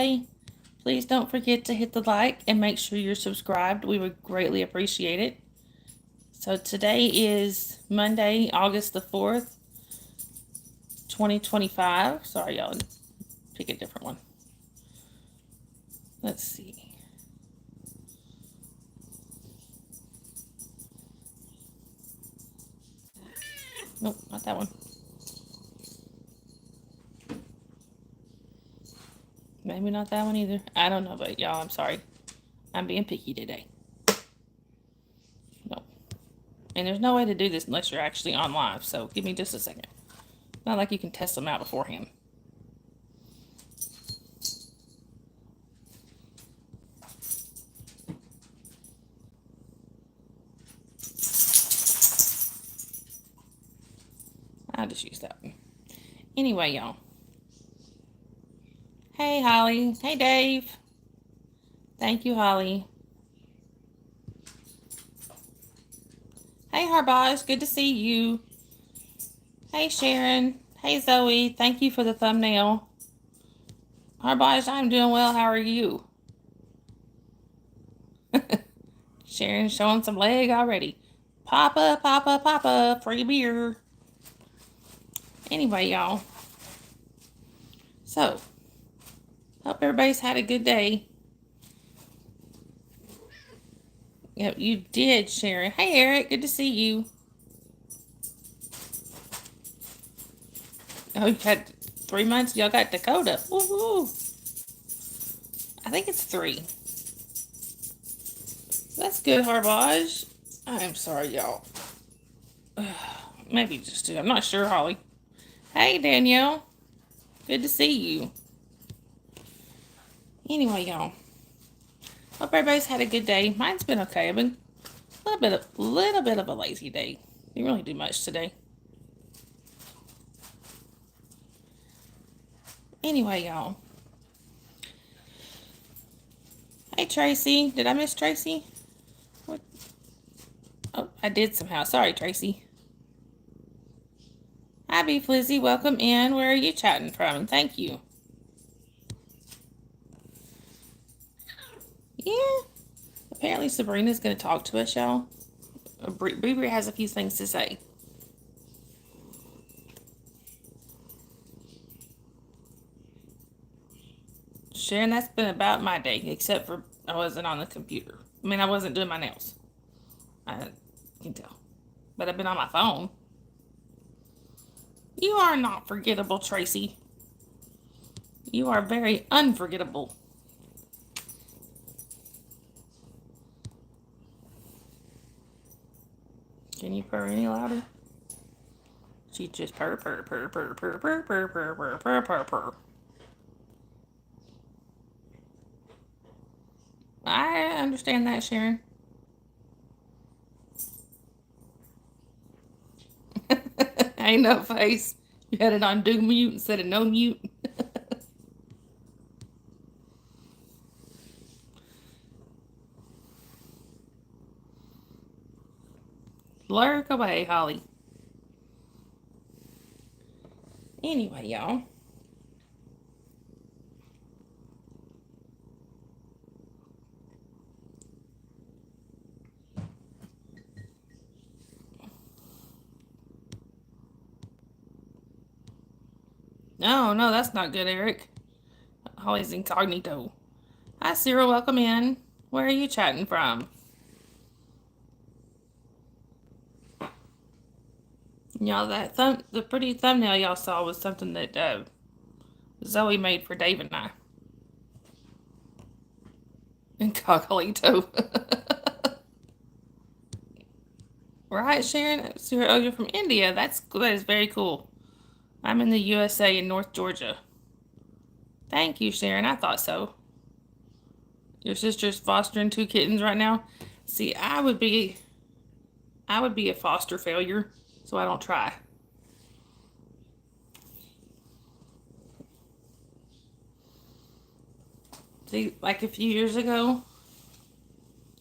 today, please don't forget to hit the like and make sure you're subscribed. We would greatly appreciate it. So today is Monday, August the 4th, 2025. Sorry, y'all. Pick a different one. Let's see. Nope, not that one. Maybe not that one either. I don't know, but y'all, I'm sorry. I'm being picky today. No. And there's no way to do this unless you're actually on live, so give me just a second. Not like you can test them out beforehand. I'll just use that one. Anyway, y'all. Hey, Holly. Hey, Dave. Thank you, Holly. Hey, Harbaj. Good to see you. Hey, Sharon. Hey, Zoe. Thank you for the thumbnail. Harbaj, I'm doing well. How are you? Sharon showing some leg already. Papa, Papa, Papa. Free beer. Anyway, y'all. So, hope everybody's had a good day. Yep, you did, Sharon. Hey, Eric. Good to see you. Oh, you had 3 months? Y'all got Dakota. Woohoo! I think it's 3. That's good, Harbaj. I'm sorry, y'all. Maybe just 2. I'm not sure, Holly. Hey, Danielle. Good to see you. Anyway, y'all. Hope everybody's had a good day. Mine's been okay. I've been a little bit of a lazy day. Didn't really do much today. Anyway, y'all. Hey, Tracy. Did I miss Tracy? What? Oh, I did somehow. Sorry, Tracy. Hi, Beef Lizzie. Welcome in. Where are you chatting from? Thank you. Yeah. Apparently Sabrina's going to talk to us, y'all. Brie has a few things to say. Sharon, that's been about my day, except for I wasn't on the computer. I mean, I wasn't doing my nails. I can tell. But I've been on my phone. You are not forgettable, Tracy. You are very unforgettable. Can you purr any louder? She just purr, purr, purr, purr, purr, purr, purr, purr, purr, purr, purr, purr. I understand that, Sharon. Ain't no face. You had it on do mute instead of no mute. Lurk away, Holly. Anyway, y'all. No, that's not good, Eric. Holly's incognito. Hi, Cyril. Welcome in. Where are you chatting from? Y'all, the pretty thumbnail y'all saw was something that Zoe made for Dave and I. Incognito. Right, Sharon? Oh, you're from India. That is very cool. I'm in the USA in North Georgia. Thank you, Sharon. I thought so. Your sister's fostering 2 kittens right now. See, I would be a foster failure, so I don't try. See, like a few years ago,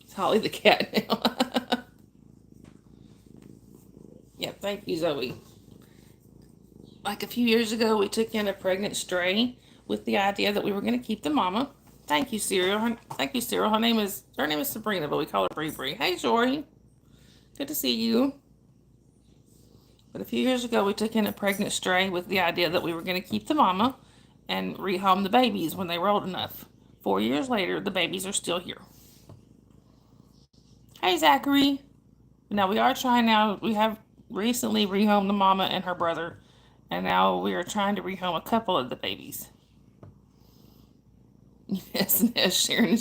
it's Holly the cat now. Yeah, thank you, Zoe. Like a few years ago, we took in a pregnant stray with the idea that we were going to keep the mama. Thank you, Cyril. Thank you, Cyril. Her name is Sabrina, but we call her Bree Bree. Hey, Jory. Good to see you. But a few years ago, we took in a pregnant stray with the idea that we were going to keep the mama and rehome the babies when they were old enough. 4 years later, the babies are still here. Hey, Zachary. Now, we are trying now. We have recently rehomed the mama and her brother, and now we are trying to rehome a couple of the babies. Yes, yes, Sharon.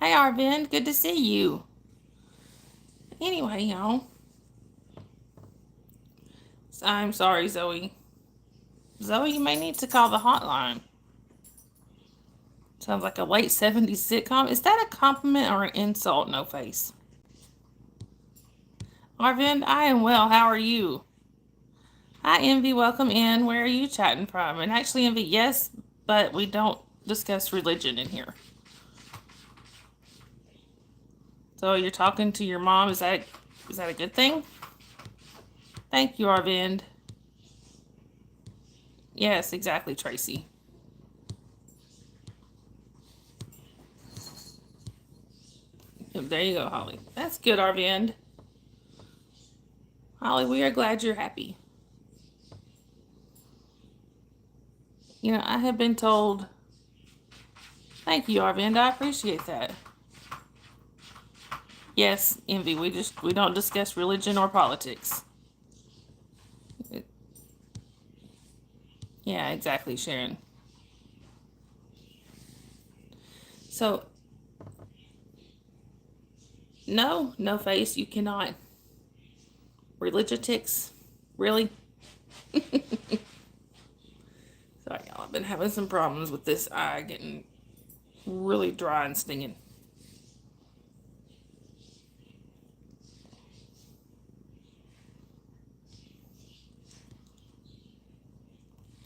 Hey, Arvind. Good to see you. Anyway, y'all. I'm sorry, Zoe. Zoe, you may need to call the hotline. Sounds like a late 70s sitcom. Is that a compliment or an insult, No Face? Arvind, I am well. How are you? Hi, Envy. Welcome in. Where are you chatting from? And actually, Envy, yes, but we don't discuss religion in here. So you're talking to your mom. Is that a good thing? Thank you, Arvind. Yes, exactly, Tracy. There you go, Holly. That's good, Arvind. Holly, we are glad you're happy. I have been told. Thank you, Arvind. I appreciate that. Yes, Envy. We don't discuss religion or politics. Yeah, exactly, Sharon. So, no, No Face, you cannot. Religitics? Really? Sorry, y'all. I've been having some problems with this eye getting really dry and stinging.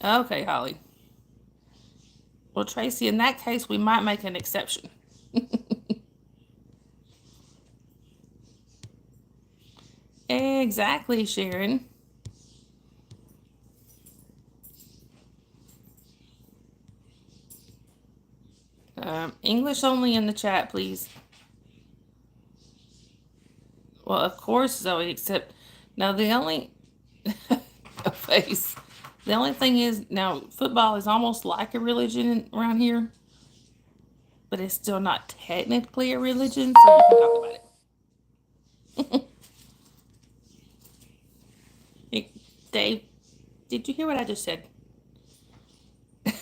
Okay, Holly. Well, Tracy, in that case, we might make an exception. Exactly, Sharon. English only in the chat, please. Well, of course, Zoe, except now the only face. The only thing is now football is almost like a religion around here, but it's still not technically a religion, so we can talk about it. Hey, Dave, did you hear what I just said?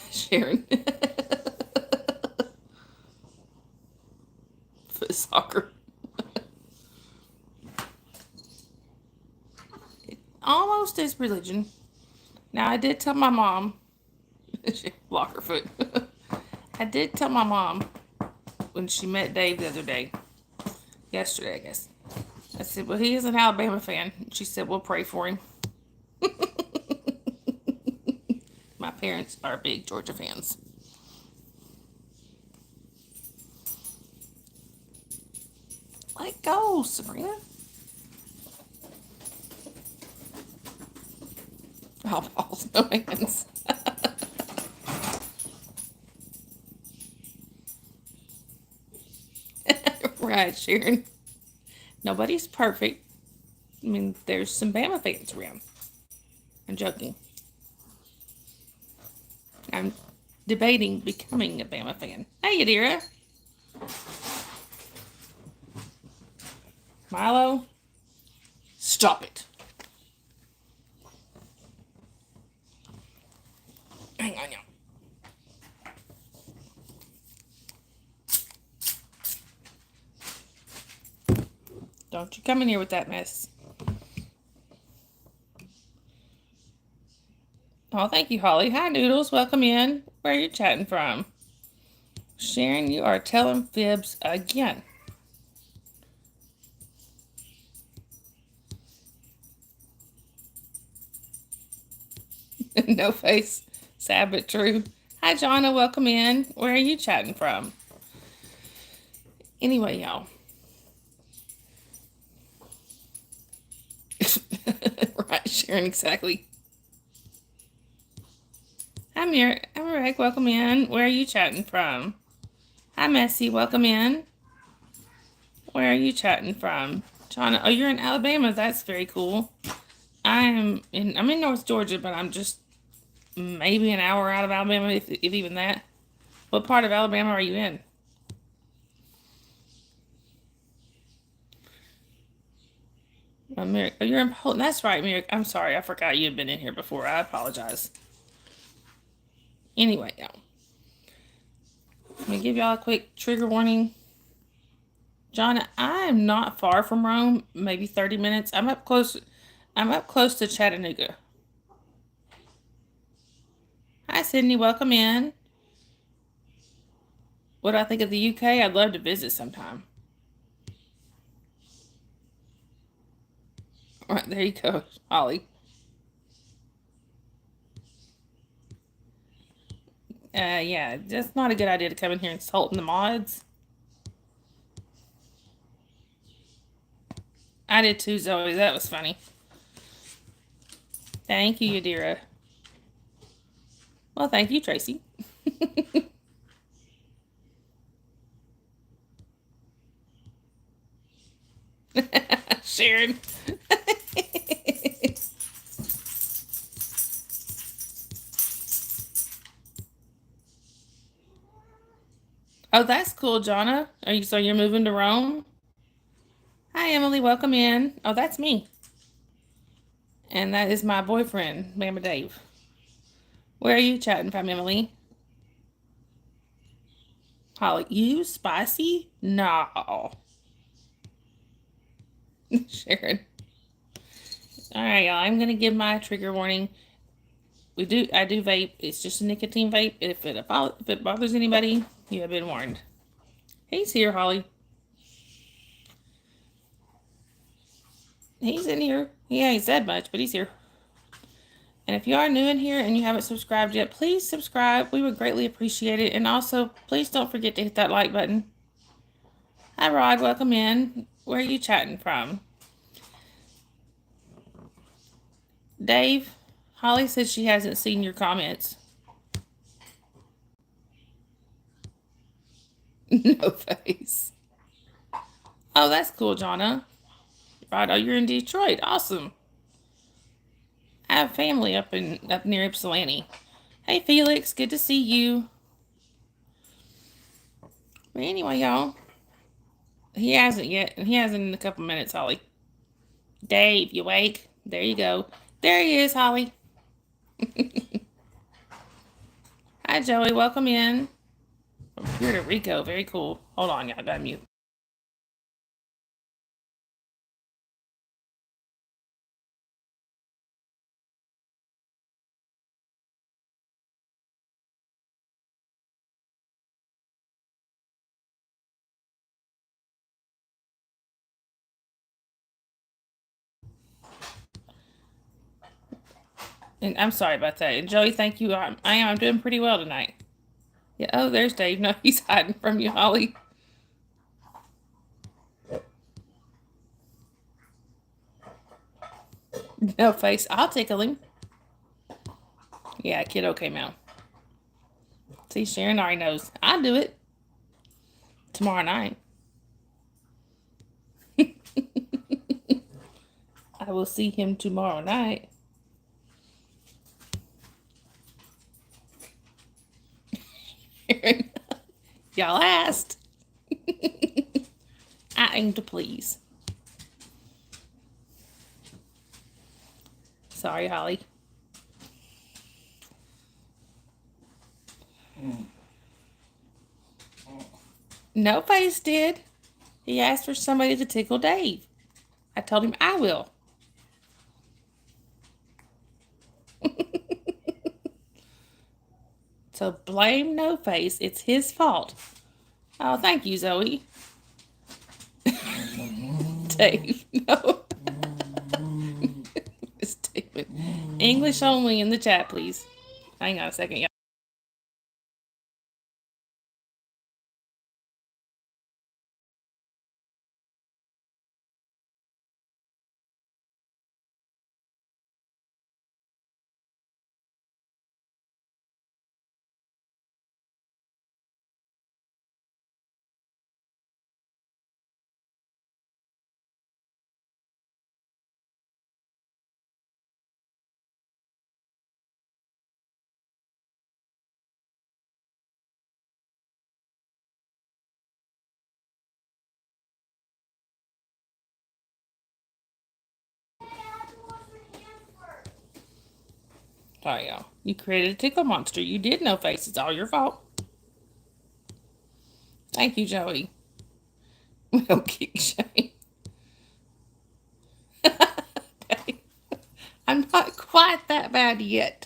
Sharon. For soccer. It almost is religion. Now, I did tell my mom, block her foot. I did tell my mom when she met Dave the other day, yesterday, I guess. I said, well, he is an Alabama fan. She said, we'll pray for him. My parents are big Georgia fans. Let go, Sabrina. Oh, balls, no hands. Right, Sharon. Nobody's perfect. I mean, there's some Bama fans around. I'm joking. I'm debating becoming a Bama fan. Hey, Adira. Milo, stop it. Hang on, y'all. Don't you come in here with that mess. Oh, thank you, Holly. Hi, Noodles. Welcome in. Where are you chatting from? Sharon, you are telling fibs again. No face. Sad but true. Hi, Jonna. Welcome in. Where are you chatting from? Anyway, y'all. Right, Sharon, exactly. Hi, Mirek. Welcome in. Where are you chatting from? Hi, Messy. Welcome in. Where are you chatting from? Jonna, oh, you're in Alabama. That's very cool. I'm in North Georgia, but I'm just maybe an hour out of Alabama, if even that. What part of Alabama are you in? Oh, you're in Poland. That's right, Merrick. I'm sorry. I forgot you had been in here before. I apologize. Anyway, y'all. Let me give y'all a quick trigger warning. John, I am not far from Rome. Maybe 30 minutes. I'm up close. I'm up close to Chattanooga. Hi, Sydney. Welcome in. What do I think of the UK? I'd love to visit sometime. All right, there you go, Holly. Yeah, that's not a good idea to come in here insulting the mods. I did too, Zoe. That was funny. Thank you, Yadira. Well, thank you, Tracy. Sharon. Oh, that's cool, Jonna. So you're moving to Rome? Hi, Emily. Welcome in. Oh, that's me. And that is my boyfriend, Mama Dave. Where are you chatting from, Emily? Holly, you spicy? No. Sharon. All right, y'all. I'm gonna give my trigger warning. I do vape. It's just a nicotine vape. If it bothers anybody, you have been warned. He's here, Holly. He's in here. He ain't said much, but he's here. And if you are new in here and you haven't subscribed yet, please subscribe. We would greatly appreciate it. And also, please don't forget to hit that like button. Hi, Rod. Welcome in. Where are you chatting from? Dave, Holly says she hasn't seen your comments. No face. Oh, that's cool, Jonna. Right, oh, you're in Detroit. Awesome. I have family up near Ypsilanti. Hey, Felix. Good to see you. But anyway, y'all. He hasn't yet. He hasn't in a couple minutes, Holly. Dave, you awake? There you go. There he is, Holly. Hi, Joey. Welcome in. From Puerto Rico. Very cool. Hold on, y'all. Gotta mute. And I'm sorry about that. And Joey, thank you. I'm doing pretty well tonight. Yeah. Oh, there's Dave. No, he's hiding from you, Holly. No face. I'll tickle him. Yeah, kiddo came out. See, Sharon already knows. I'll do it tomorrow night. I will see him tomorrow night. Y'all asked. I aim to please. Sorry, Holly. No face did. He asked for somebody to tickle Dave. I told him I will. So blame No Face. It's his fault. Oh, thank you, Zoe. Dave, no. It's David. English only in the chat, please. Hang on a second, y'all. Oh, yeah. You created a tickle monster. You did no face. It's all your fault. Thank you, Joey. We don't kick Shane. Okay. I'm not quite that bad yet.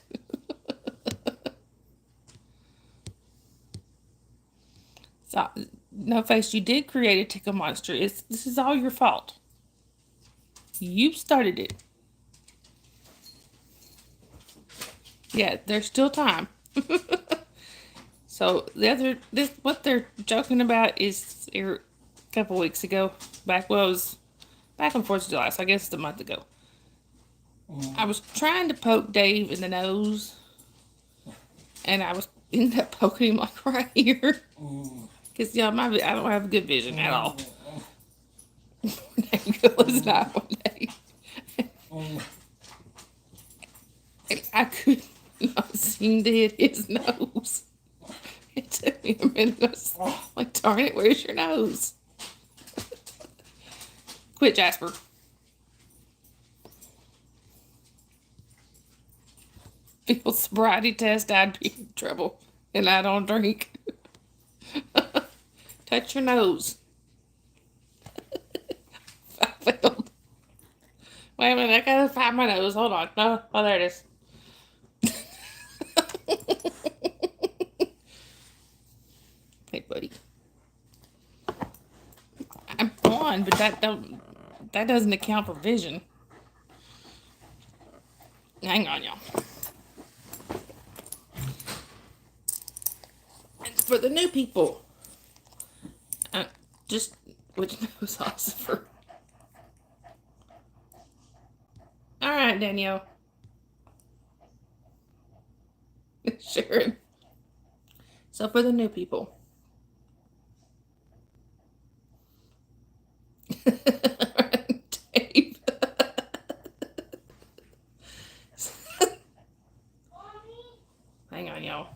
So, no face, you did create a tickle monster. This is all your fault. You started it. Yeah, there's still time. So what they're joking about is a couple weeks ago, back was back on 4th of July, so I guess it's a month ago. I was trying to poke Dave in the nose, and I was ended up poking him like right here, because I don't have good vision at all. It was not one day. I could not seem to hit his nose. It took me a minute. I was like, darn it, where's your nose? Quit, Jasper. People's sobriety test, I'd be in trouble. And I don't drink. Touch your nose. I failed. Wait a minute, I gotta find my nose. Hold on. No, oh, there it is. Hey, buddy. I'm blind, but that doesn't account for vision. Hang on, y'all. And for the new people, just which nose Oscar? All right, Danielle. Sharon. So for the new people. Dave. Hang on, y'all.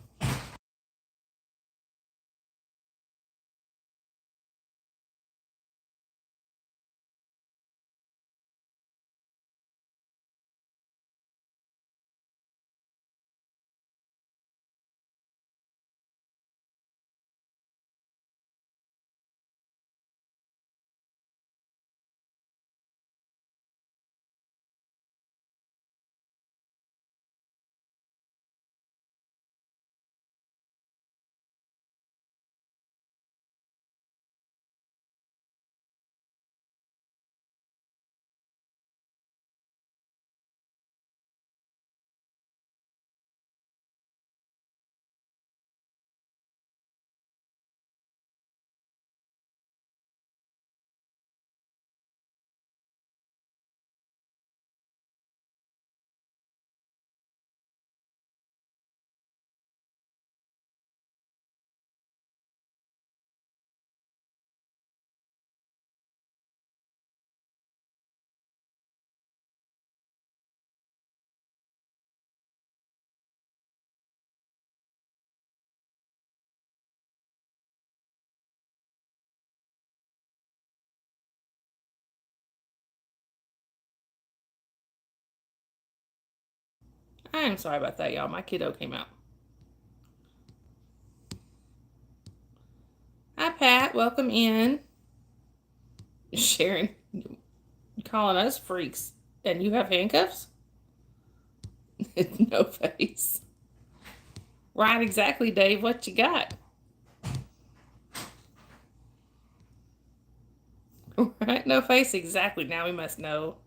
I am sorry about that, y'all. My kiddo came out. Hi, Pat. Welcome in. Sharon, you calling us freaks, and you have handcuffs? No face. Right, exactly, Dave. What you got? Right, no face. Exactly. Now we must know.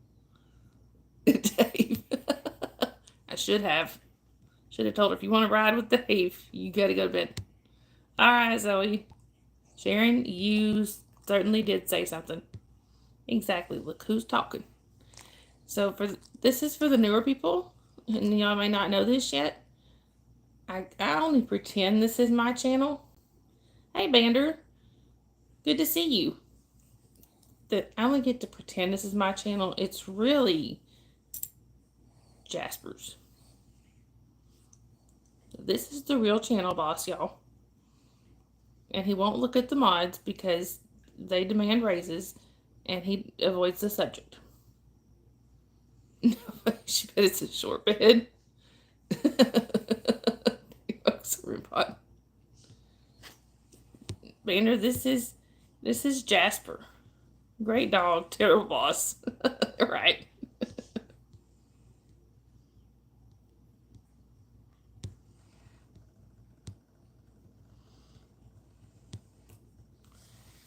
Dave. I should have. Should have told her if you want to ride with Dave, you got to go to bed. All right, Zoe. Sharon, you certainly did say something. Exactly. Look who's talking. So this is for the newer people, and y'all may not know this yet. I only pretend this is my channel. Hey, Bander. Good to see you. That I only get to pretend this is my channel. It's really Jasper's. This is the real channel boss, y'all. And he won't look at the mods because they demand raises, and he avoids the subject. She bet it's a short bed. Robot. Banner, this is Jasper. Great dog, terrible boss. Right.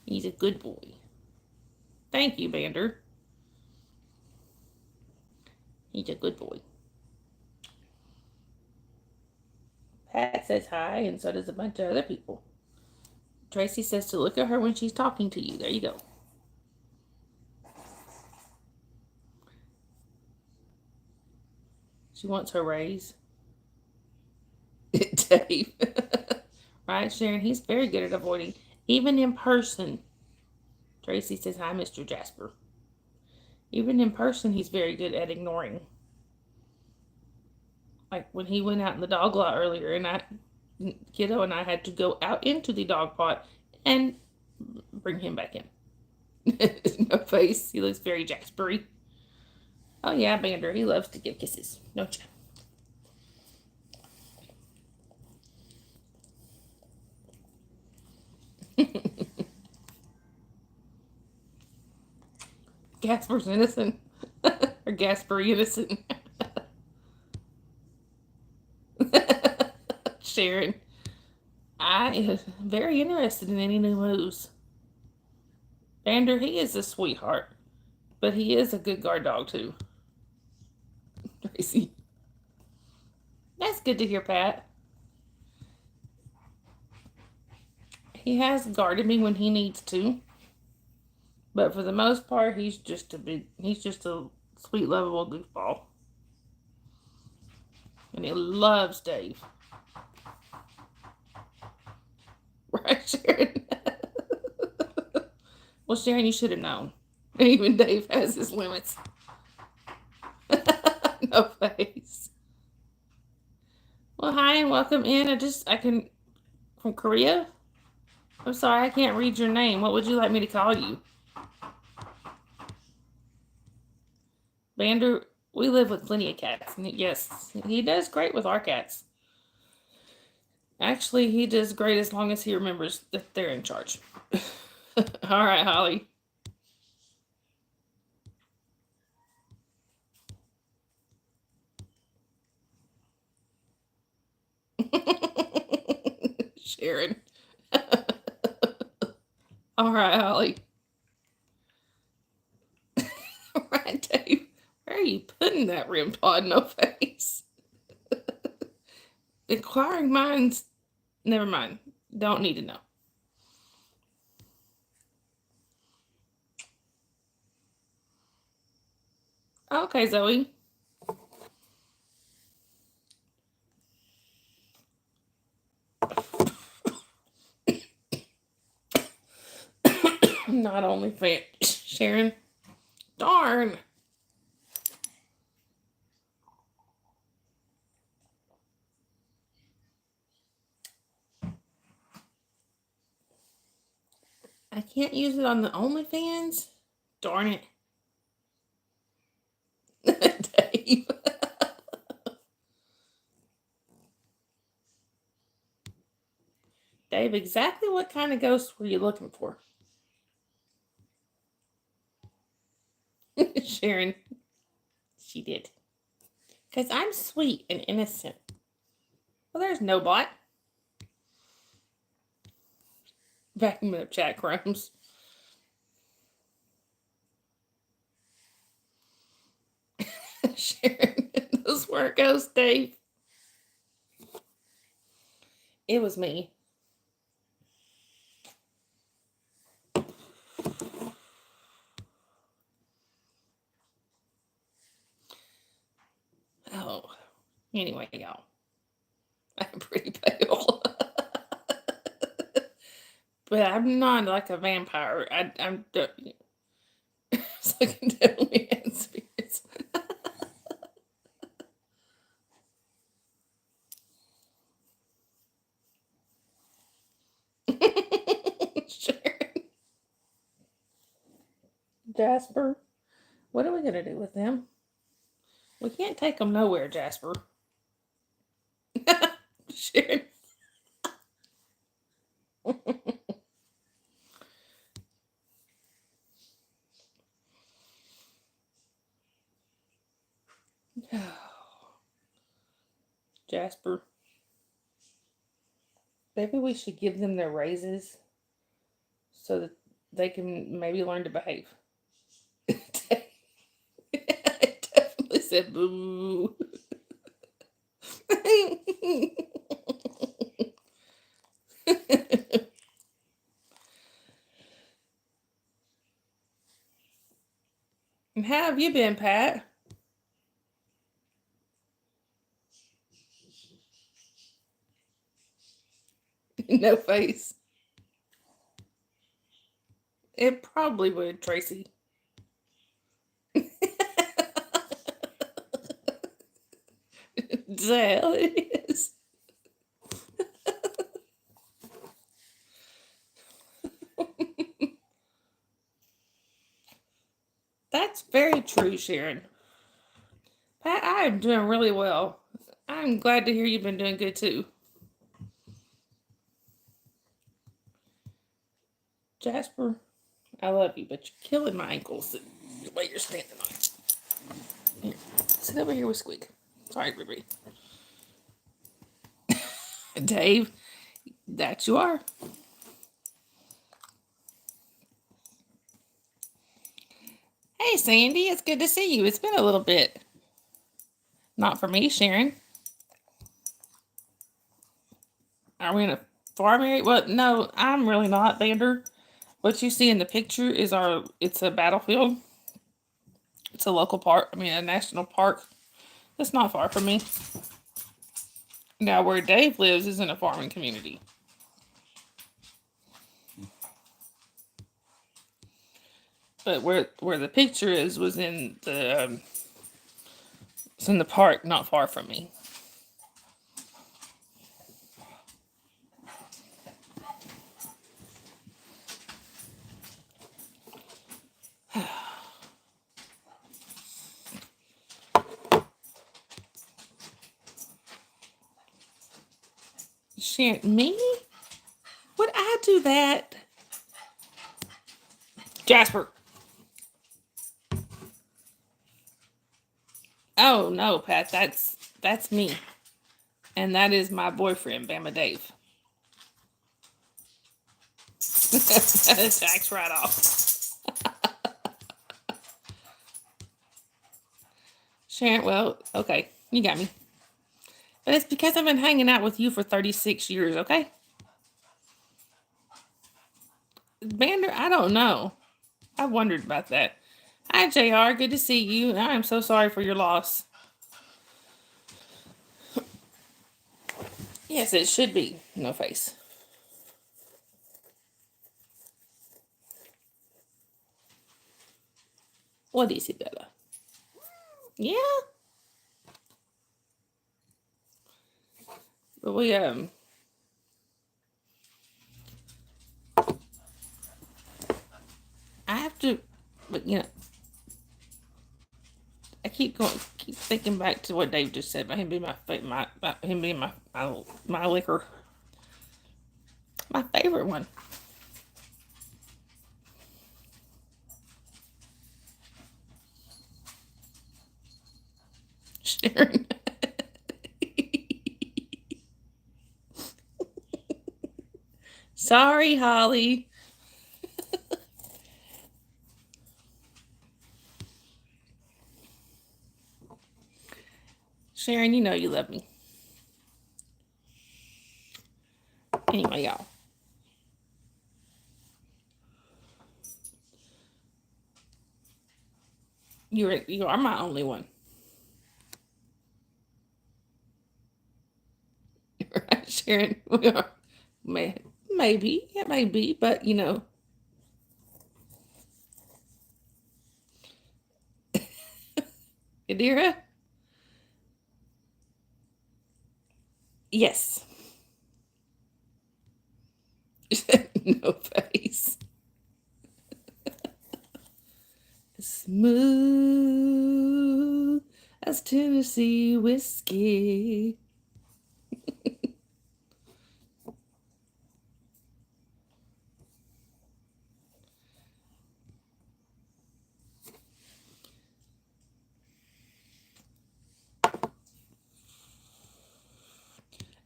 He's a good boy. Thank you, Bander. He's a good boy. Pat says hi, and so does a bunch of other people. Tracy says to look at her when she's talking to you. There you go. She wants her raise. Dave. Right, Sharon? He's very good at avoiding, even in person. Tracy says hi, Mr. Jasper. Even in person, he's very good at ignoring. Like when he went out in the dog lot earlier, and Kiddo and I had to go out into the dog pot and bring him back in. No face. He looks very Jaspery. Oh yeah, Bander. He loves to give kisses, don't you? Gasper's innocent. Or Gasper innocent. Sharon. I am very interested in any new moves. Bander, he is a sweetheart. But he is a good guard dog too. Tracy. That's good to hear, Pat. He has guarded me when he needs to. But for the most part, he's just a sweet, lovable goofball. And he loves Dave. Right, Sharon? Well, Sharon, you should have known. Even Dave has his limits. No face. Well, hi and welcome in. From Korea? I'm sorry, I can't read your name. What would you like me to call you? Bander, we live with plenty of cats. And yes, he does great with our cats. Actually, he does great as long as he remembers that they're in charge. All right, Holly. Sharon. All right, Holly. All right, Dave. Where are you putting that REM pod? No face. Inquiring minds. Never mind. Don't need to know. Okay, Zoe. Not only fan. Sharon. Darn. I can't use it on the OnlyFans? Darn it. Dave. Dave, exactly what kind of ghost were you looking for? Sharon. She did. Because I'm sweet and innocent. Well, there's no bot. Vacuum up chat crumbs. Sharon, those weren't ghosts, Dave. It was me. Oh, anyway, y'all. I'm pretty pale. But I'm not like a vampire. I'm so I can definitely have spirits. Sharon. Jasper, what are we going to do with them? We can't take them nowhere, Jasper. Jasper, maybe we should give them their raises so that they can maybe learn to behave. I definitely said boo. And how have you been, Pat? No face. It probably would, Tracy. The hell it is. That's very true, Sharon. Pat, I am doing really well. I'm glad to hear you've been doing good too. Jasper, I love you, but you're killing my ankles the way you're standing on it. Here, sit over here with Squeak. Sorry, everybody. Dave, that you are. Hey, Sandy, it's good to see you. It's been a little bit. Not for me, Sharon. Are we in a farm area? Well, no, I'm really not, Vander. What you see in the picture is it's a battlefield. It's a local park, a national park. It's not far from me. Now, where Dave lives is in a farming community. But where the picture is was in it's in the park, not far from me. Sharon, me? Would I do that? Jasper. Oh no, Pat, that's me. And that is my boyfriend, Bama Dave. Tax right off. Sharon, well, okay, you got me. But it's because I've been hanging out with you for 36 years, okay? Bander, I don't know. I wondered about that. Hi, JR. Good to see you. I am so sorry for your loss. Yes, it should be. No face. What is it, Bella? Yeah. But I have to, but keep thinking back to what Dave just said about him being him being my liquor, my favorite one. Sharon. Sorry, Holly. Sharon, you know you love me. Anyway, y'all. You are my only one. Right, Sharon? We are. Maybe. It may be, but Adira? Yes. No face. Smooth as Tennessee whiskey.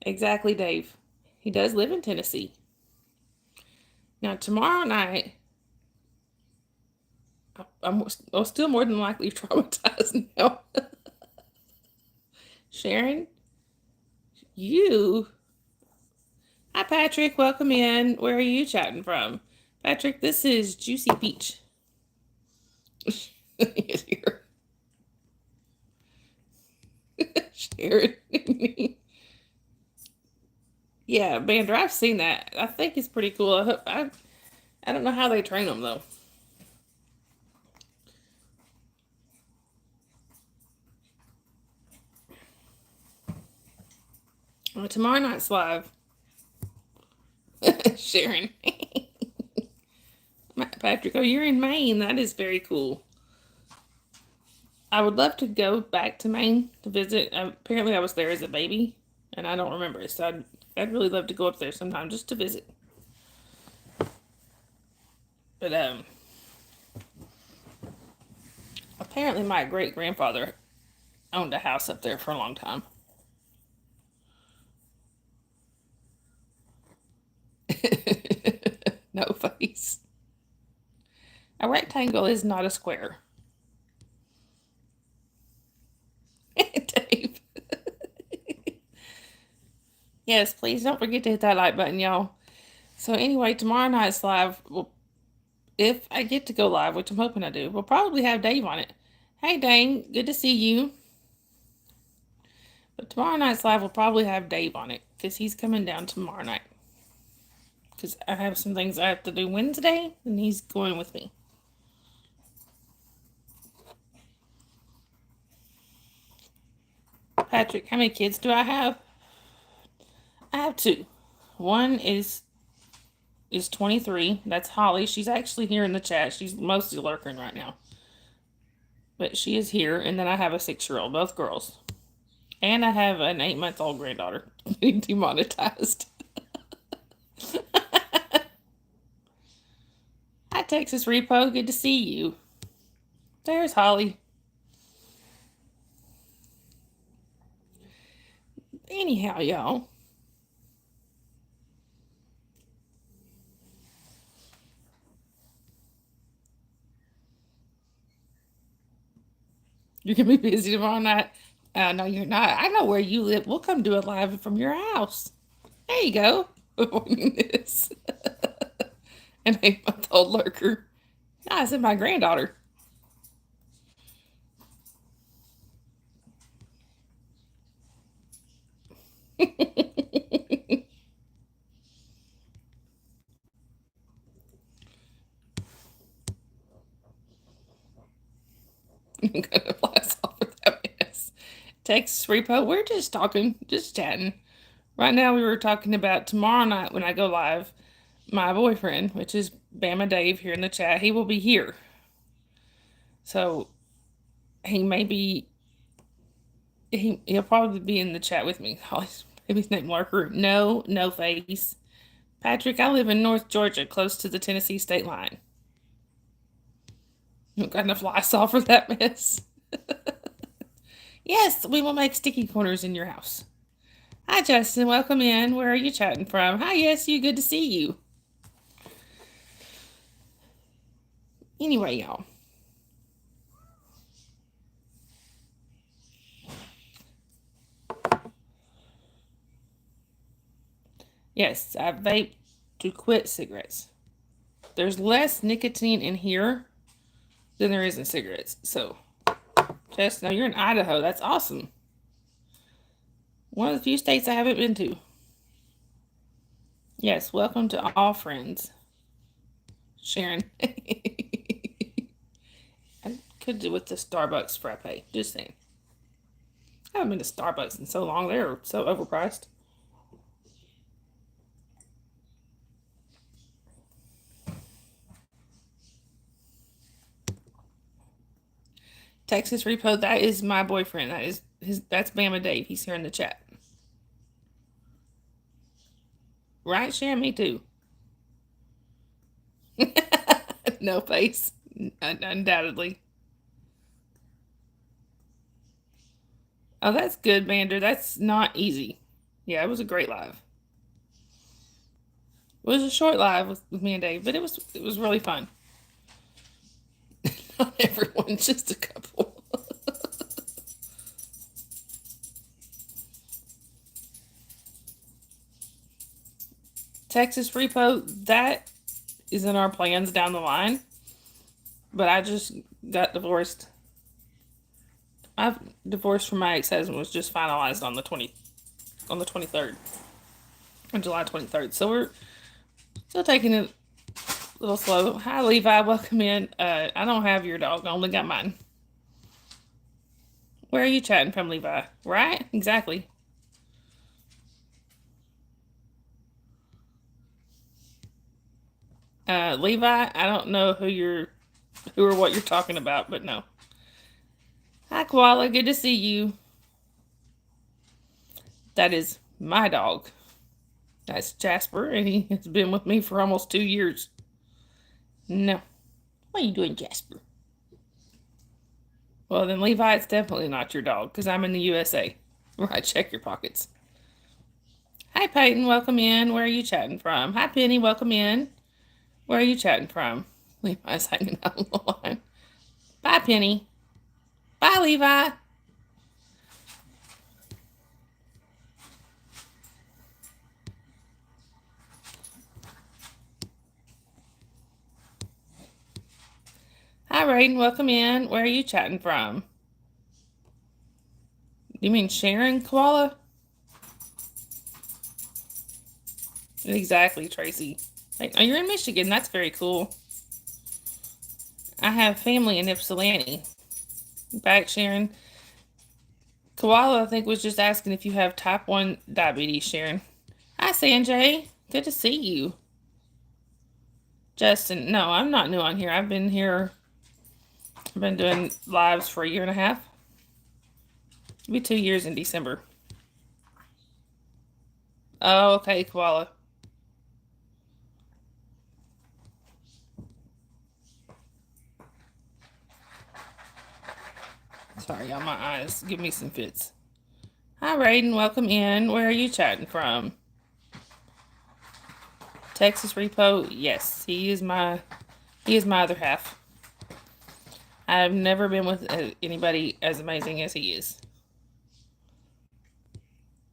Exactly, Dave. He does live in Tennessee. Now, tomorrow night, I'm still more than likely traumatized now. Sharon, you. Hi, Patrick. Welcome in. Where are you chatting from? Patrick, this is Juicy Peach. Here. Sharon. Yeah, Bander, I've seen that. I think it's pretty cool. I don't know how they train them, though. Well, tomorrow night's live. Sharon. Patrick, oh, you're in Maine. That is very cool. I would love to go back to Maine to visit. Apparently, I was there as a baby, and I don't remember it. So I'd really love to go up there sometime just to visit. But apparently, my great grandfather owned a house up there for a long time. No face. A rectangle is not a square. Dave. Yes, please don't forget to hit that like button, y'all. So anyway, tomorrow night's live. Well, if I get to go live, which I'm hoping I do, we'll probably have Dave on it. Hey, Dane, good to see you. But tomorrow night's live will probably have Dave on it because he's coming down tomorrow night. Because I have some things I have to do Wednesday, and he's going with me. Patrick, how many kids do I have? I have two. One is 23. That's Holly. She's actually here in the chat. She's mostly lurking right now. But she is here. And then I have a 6-year-old, both girls. And I have an 8-month-old granddaughter getting demonetized. Hi, Texas Repo. Good to see you. There's Holly. Anyhow, y'all. You're going to be busy tomorrow night? No, you're not. I know where you live. We'll come do it live from your house. There you go. Avoiding this. An 8-month-old lurker. No, I said my granddaughter. I'm gonna blast off with that mess. Text repo. We're just talking, just chatting. Right now, we were talking about tomorrow night when I go live. My boyfriend, which is Bama Dave here in the chat, he will be here. So he may be. He'll probably be in the chat with me. Maybe his name Lurker. No face. Patrick, I live in North Georgia, close to the Tennessee state line. I'm gonna fly saw for that mess. Yes, we will make sticky corners in your house. Hi, Justin. Welcome in. Where are you chatting from? Hi, yes, you. Good to see you. Anyway, y'all. Yes, I vape to quit cigarettes. There's less nicotine in here than there is in cigarettes. So, Jess, now you're in Idaho. That's awesome. One of the few states I haven't been to. Yes, welcome to all friends. Sharon. I could do with the Starbucks frappe. Just saying. I haven't been to Starbucks in so long. They're so overpriced. Texas Repo, that is my boyfriend. That's Bama Dave. He's here in the chat. Right, Sharon? Me too. No face. Undoubtedly. Oh, that's good, Bander. That's not easy. Yeah, it was a great live. It was a short live with me and Dave, but it was really fun. Not everyone, just a couple. Texas repo, that is in our plans down the line. But I just got divorced. I've divorced from my ex-husband was just finalized on the 23rd, on July 23rd. So we're still taking it a little slow. Hi Levi, welcome in. I don't have your dog. I only got mine. Where are you chatting from, Levi? Right? Exactly. Levi, I don't know who or what you're talking about, but no. Hi Koala, good to see you. That is my dog. That's Jasper, and he has been with me for almost 2 years. No. What are you doing, Jasper? Well, then Levi, it's definitely not your dog, because I'm in the USA. Right, check your pockets. Hi Peyton, welcome in. Where are you chatting from? Hi Penny, welcome in. Where are you chatting from? Levi's hanging out on the line. Bye, Penny. Bye, Levi. Hi, Raiden. Welcome in. Where are you chatting from? You mean Sharon, Koala? Exactly, Tracy. Oh, you're in Michigan. That's very cool. I have family in Ypsilanti. Back, Sharon. Koala, I think, was just asking if you have type 1 diabetes, Sharon. Hi, Sanjay. Good to see you. Justin, no, I'm not new on here. I've been here. I've been doing lives for a year and a half. It'll be 2 years in December. Oh, okay, Koala. Sorry, y'all, my eyes give me some fits. Hi, Raiden. Welcome in. Where are you chatting from? Texas Repo. Yes, he is my other half. I've never been with anybody as amazing as he is.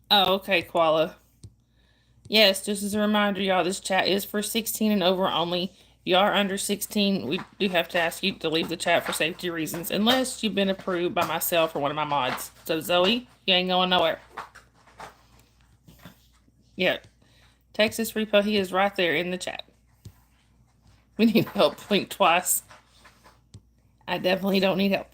Oh, okay, Koala. Yes, just as a reminder, y'all, this chat is for 16 and over only. If you are under 16, we do have to ask you to leave the chat for safety reasons, unless you've been approved by myself or one of my mods. So, Zoe, you ain't going nowhere. Yeah, Texas Repo, he is right there in the chat. We need help. Blink twice. I definitely don't need help.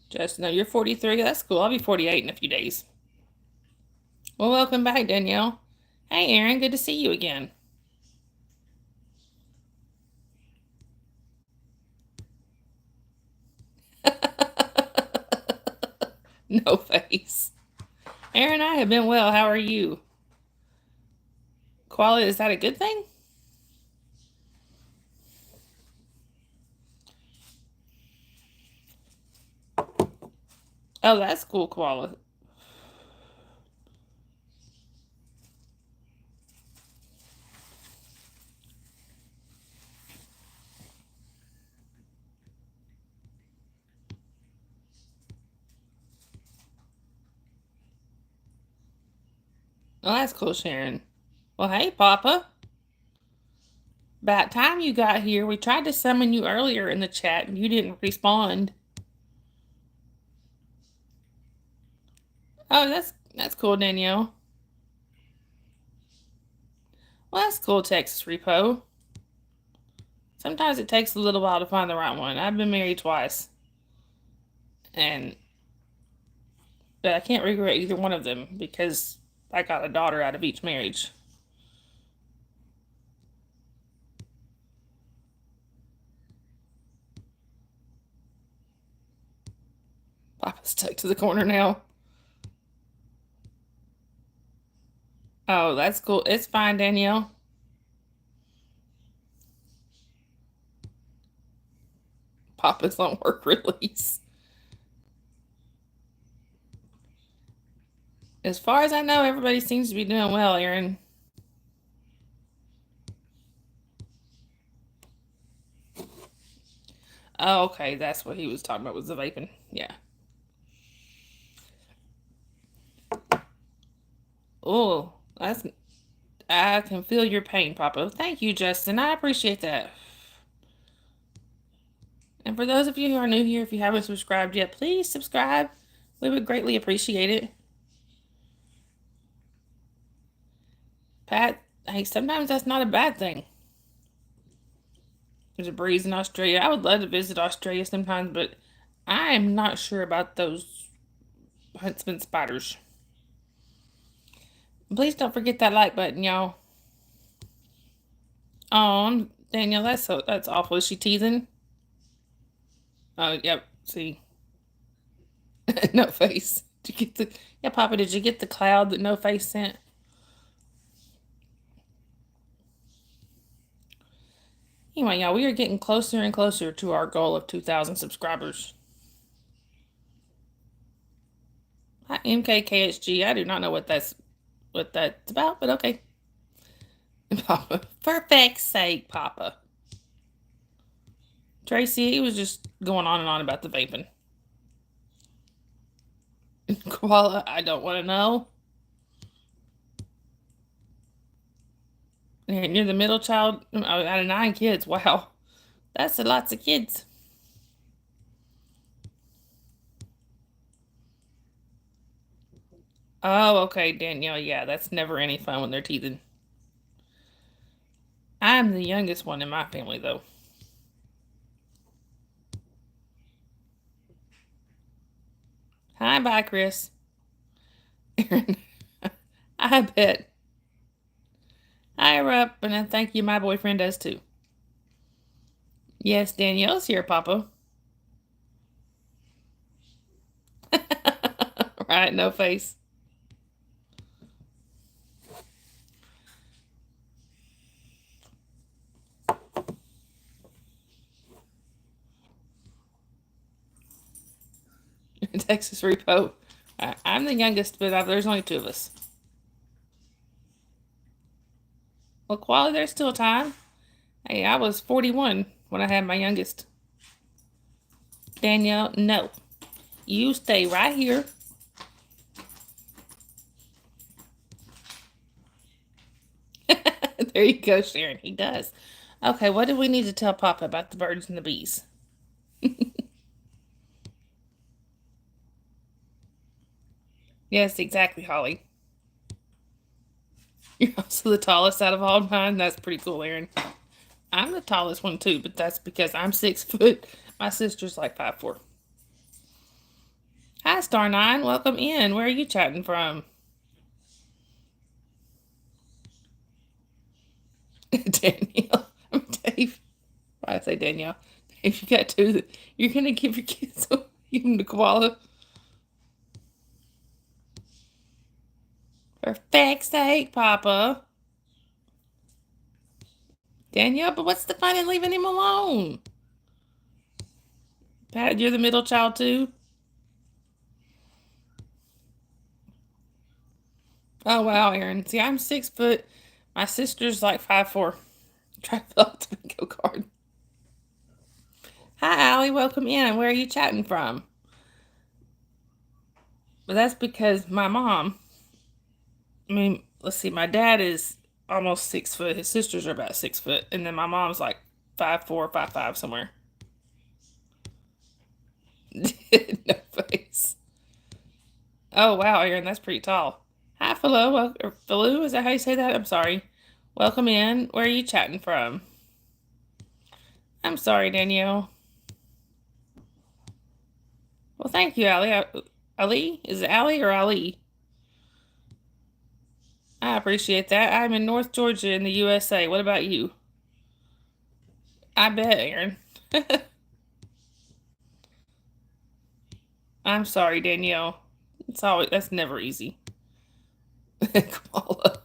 Justin, no, you're 43. That's cool. I'll be 48 in a few days. Well, welcome back, Danielle. Hey, Aaron. Good to see you again. No face. Aaron, I have been well. How are you? Koala, is that a good thing? Oh, that's cool, Koala. Well, that's cool, Sharon. Well, hey, Papa. About time you got here. We tried to summon you earlier in the chat and you didn't respond. Oh, that's cool, Danielle. Well, that's cool, Texas Repo. Sometimes it takes a little while to find the right one. I've been married twice. And but I can't regret either one of them because I got a daughter out of each marriage. Papa's stuck to the corner now. Oh, that's cool. It's fine, Danielle. Papa's on work release. As far as I know, everybody seems to be doing well, Aaron. Oh, okay, that's what he was talking about was the vaping. Yeah. Oh, that's I can feel your pain, Papa. Thank you, Justin. I appreciate that. And for those of you who are new here, if you haven't subscribed yet, please subscribe. We would greatly appreciate it. Pat, hey, sometimes that's not a bad thing. There's a breeze in Australia. I would love to visit Australia sometimes, but I am not sure about those huntsman spiders. Please don't forget that like button, y'all. Oh, Danielle, that's awful. Is she teasing? Oh, yep. See, no face. Did you get the? Yeah, Papa. Did you get the cloud that no face sent? Anyway, y'all, we are getting closer and closer to our goal of 2,000 subscribers. Hi, MKKHG. I do not know what that's about, but okay. Papa, for feck's sake, Papa. Tracy, he was just going on and on about the vaping. Koala, I don't want to know. And you're the middle child out of 9 kids. Wow, that's a lots of kids. Oh, okay, Danielle. Yeah, that's never any fun when they're teething. I'm the youngest one in my family, though. Hi, bye, Chris. Aaron, I bet. Hi, Rupp, and I thank you. My boyfriend does too. Yes, Danielle's here, Papa. Right, no face. Texas Repo. I'm the youngest, but there's only two of us. Well, quality, there's still time. Hey, I was 41 when I had my youngest. Danielle, no. You stay right here. There you go, Sharon. He does. Okay, what do we need to tell Papa about the birds and the bees? Yes, exactly, Holly. You're also the tallest out of all mine. That's pretty cool, Aaron. I'm the tallest one too, but that's because I'm 6 foot. My sister's like 5'4". Hi, Star Nine. Welcome in. Where are you chatting from? Danielle. Dave. Why I say Danielle? If you got two, you're gonna give your kids give them to koala. For feck's sake, Papa. Danielle, but what's the fun in leaving him alone? Pat, you're the middle child too? Oh wow, Aaron. See, I'm 6 foot. My sister's like 5'4". Try to fill out the bingo card. Hi, Allie. Welcome in. Where are you chatting from? But that's because my mom. I mean, let's see. My dad is almost 6 foot. His sisters are about 6 foot, and then my mom's like 5'4", 5'5", somewhere. No face. Oh wow, Aaron, that's pretty tall. Hi, Philo. Or Philo, is that how you say that? I'm sorry. Welcome in. Where are you chatting from? I'm sorry, Danielle. Well, thank you, Ali. Ali? Is it Ali or Ali? I appreciate that. I'm in North Georgia in the USA. What about you? I bet, Aaron. I'm sorry, Danielle. That's never easy. Koala.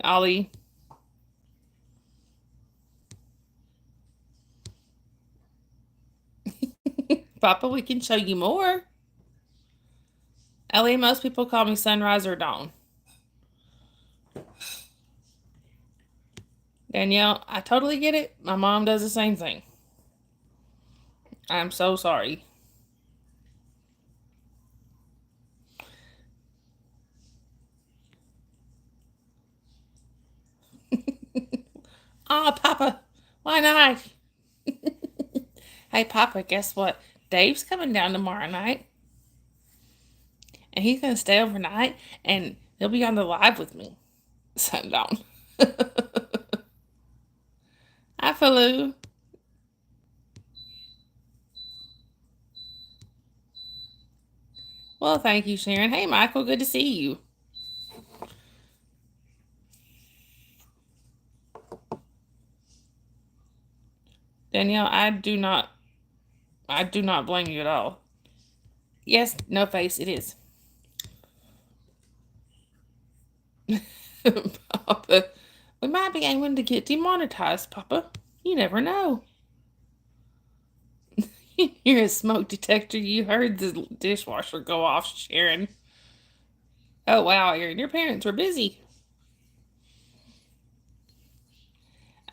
Ollie, Papa, we can show you more. Ellie, most people call me sunrise or dawn. Danielle, I totally get it. My mom does the same thing. I'm so sorry. Ah, Papa, why not? Hey, Papa, guess what? Dave's coming down tomorrow night, and he's gonna stay overnight, and he'll be on the live with me. Sundown. Hi, Faloo. Well, thank you, Sharon. Hey, Michael, good to see you. Danielle, I do not blame you at all. Yes, no face, it is. Papa, we might be aiming to get demonetized, Papa. You never know. You're a smoke detector. You heard the dishwasher go off, Sharon. Oh, wow, Aaron, your parents were busy.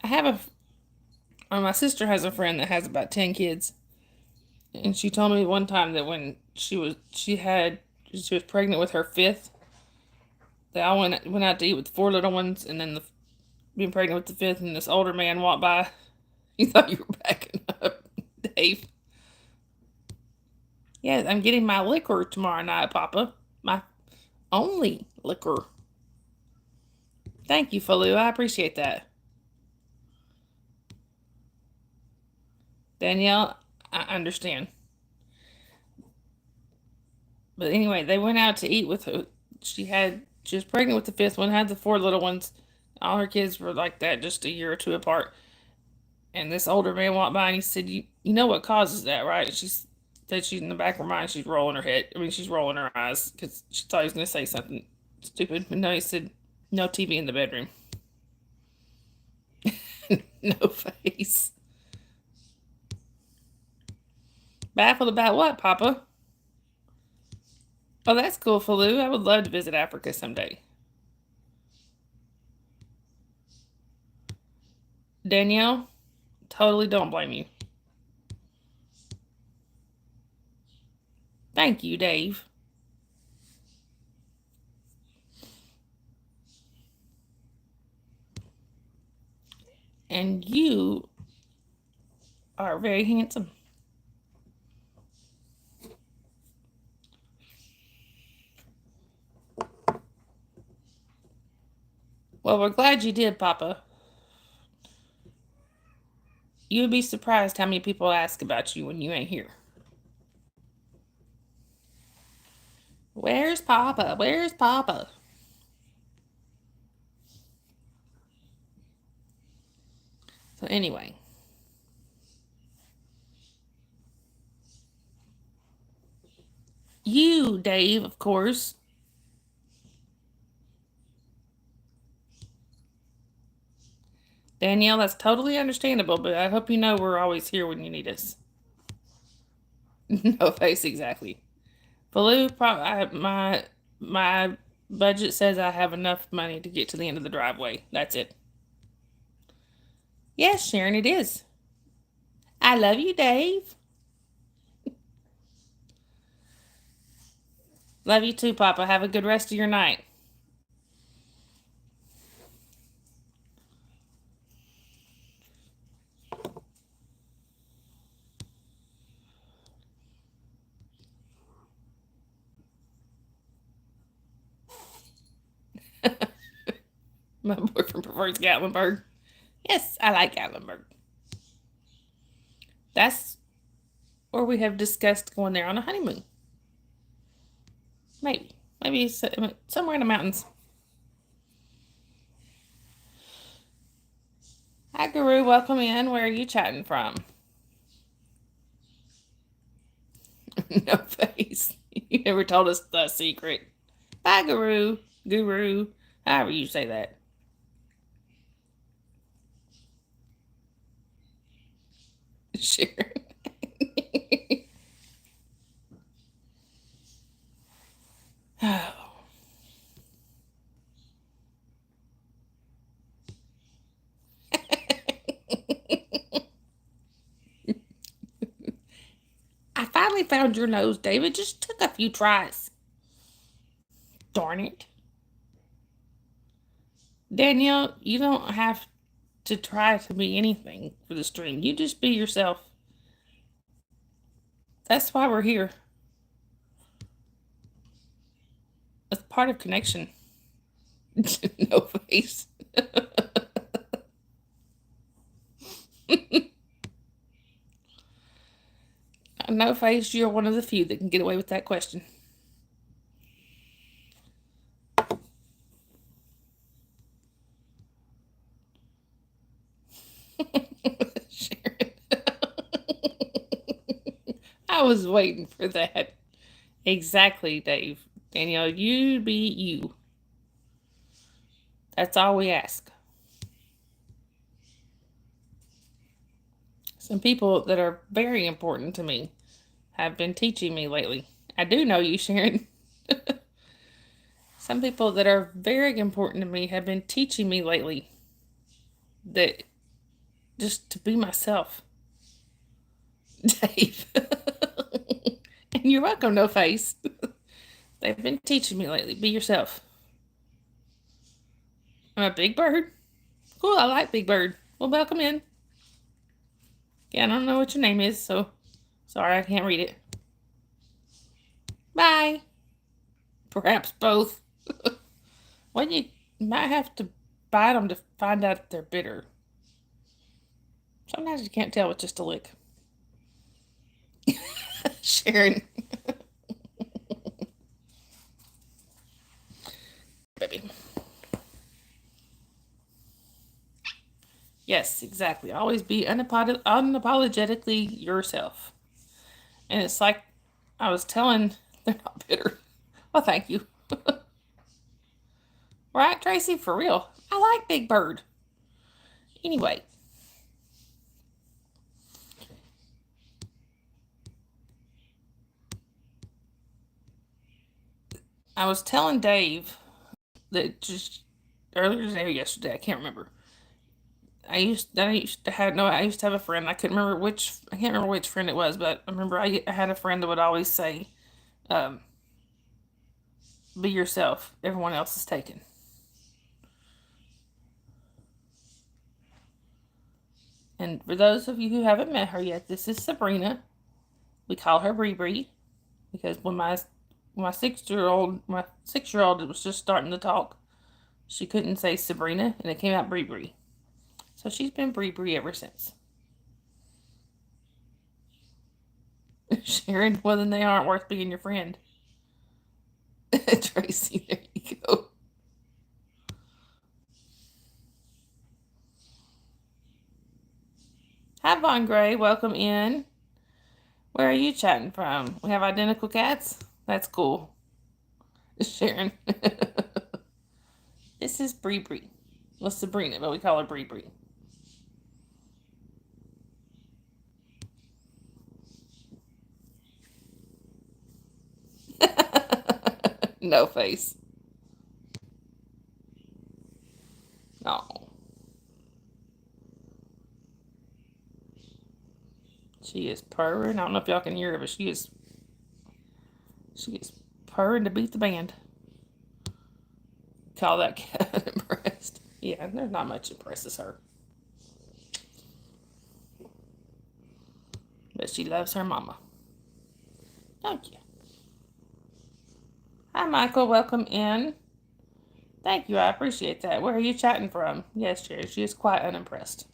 I have my sister has a friend that has about 10 kids. And she told me one time that when she was pregnant with her fifth, they all went out to eat with four little ones, and then being pregnant with the fifth, and this older man walked by. You thought you were backing up, Dave. Yeah, I'm getting my liquor tomorrow night, Papa. My only liquor. Thank you, Faloo. I appreciate that. Danielle, I understand. But anyway, they went out to eat with her. She was pregnant with the fifth one, had the four little ones. All her kids were like that, just a year or two apart. And this older man walked by and he said, you know what causes that, right? She said she's in the back of her mind, she's rolling her head. I mean, she's rolling her eyes because she thought he was going to say something stupid. But no, he said, no TV in the bedroom. No face. Baffled about what, Papa? Oh, that's cool, Faloo. I would love to visit Africa someday. Danielle, totally don't blame you. Thank you, Dave. And you are very handsome. Well, we're glad you did, Papa. You'd be surprised how many people ask about you when you ain't here. Where's Papa? Where's Papa? So, anyway, you, Dave, of course. Danielle, that's totally understandable, but I hope you know we're always here when you need us. No face, exactly. Baloo, my budget says I have enough money to get to the end of the driveway. That's it. Yes, Sharon, it is. I love you, Dave. Love you too, Papa. Have a good rest of your night. My boyfriend prefers Gatlinburg. Yes, I like Gatlinburg. That's where we have discussed going there on a honeymoon. Maybe. Maybe somewhere in the mountains. Hi, Guru. Welcome in. Where are you chatting from? No face. You never told us the secret. Bye, Guru. Guru. However you say that. Sharon. Oh. I finally found your nose, David. Just took a few tries. Darn it. Danielle, you don't have to try to be anything for the stream. You just be yourself. That's why we're here. It's part of connection. No face. No face, you're one of the few that can get away with that question. Sharon. I was waiting for that. Exactly, Dave. Danielle, you be you. That's all we ask. Some people that are very important to me have been teaching me lately. I do know you, Sharon. Some people that are very important to me have been teaching me lately that just to be myself. Dave. And you're welcome, No Face. They've been teaching me lately. Be yourself. I'm a big bird. Cool, I like Big Bird. Well, welcome in. Yeah, I don't know what your name is, so sorry I can't read it. Bye. Perhaps both. Well, you might have to bite them to find out if they're bitter. Sometimes you can't tell with just a lick. Sharon. Baby. Yes, exactly. Always be unapologetically yourself. And it's like I was telling, they're not bitter. Well, thank you. Right, Tracy? For real. I like Big Bird. Anyway, I was telling Dave that just earlier today or yesterday, I can't remember. I used to have a friend. I can't remember which friend it was, but I remember I had a friend that would always say, um, "Be yourself. Everyone else is taken." And for those of you who haven't met her yet, this is Sabrina. We call her Bree Bree because when my 6 year old was just starting to talk, she couldn't say Sabrina, and it came out Bree Bree. So she's been Bree Bree ever since. Sharon, well then they aren't worth being your friend. Tracy, there you go. Hi Von Gray, welcome in. Where are you chatting from? We have identical cats? That's cool. Sharon. This is Bree Bree. Well, Sabrina, but we call her Bree Bree. No face. Oh. She is purring. I don't know if y'all can hear her, but she is purring to beat the band. Call that cat impressed. Yeah, there's not much impresses her. But she loves her mama. Thank you. Hi Michael, welcome in. Thank you, I appreciate that. Where are you chatting from? Yes, Jerry, she is quite unimpressed.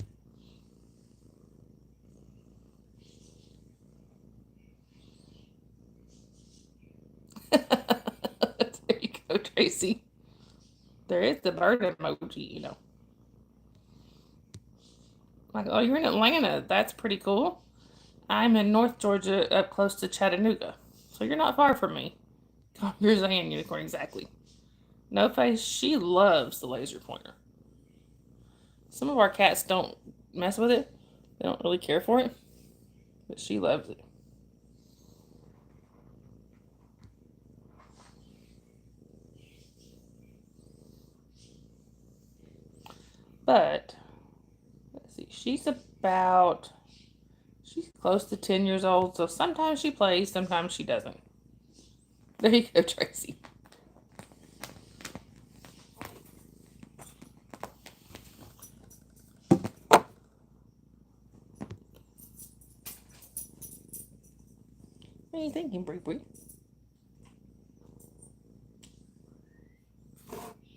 There you go, Tracy. There is the bird emoji. Like, oh, you're in Atlanta. That's pretty cool. I'm in North Georgia, up close to Chattanooga. So you're not far from me. Oh, here's a hand unicorn, exactly. No face, she loves the laser pointer. Some of our cats don't mess with it. They don't really care for it. but she loves it. But let's see, she's close to 10 years old, so sometimes she plays, sometimes she doesn't. There you go, Tracy. What are you thinking, Bree Bree?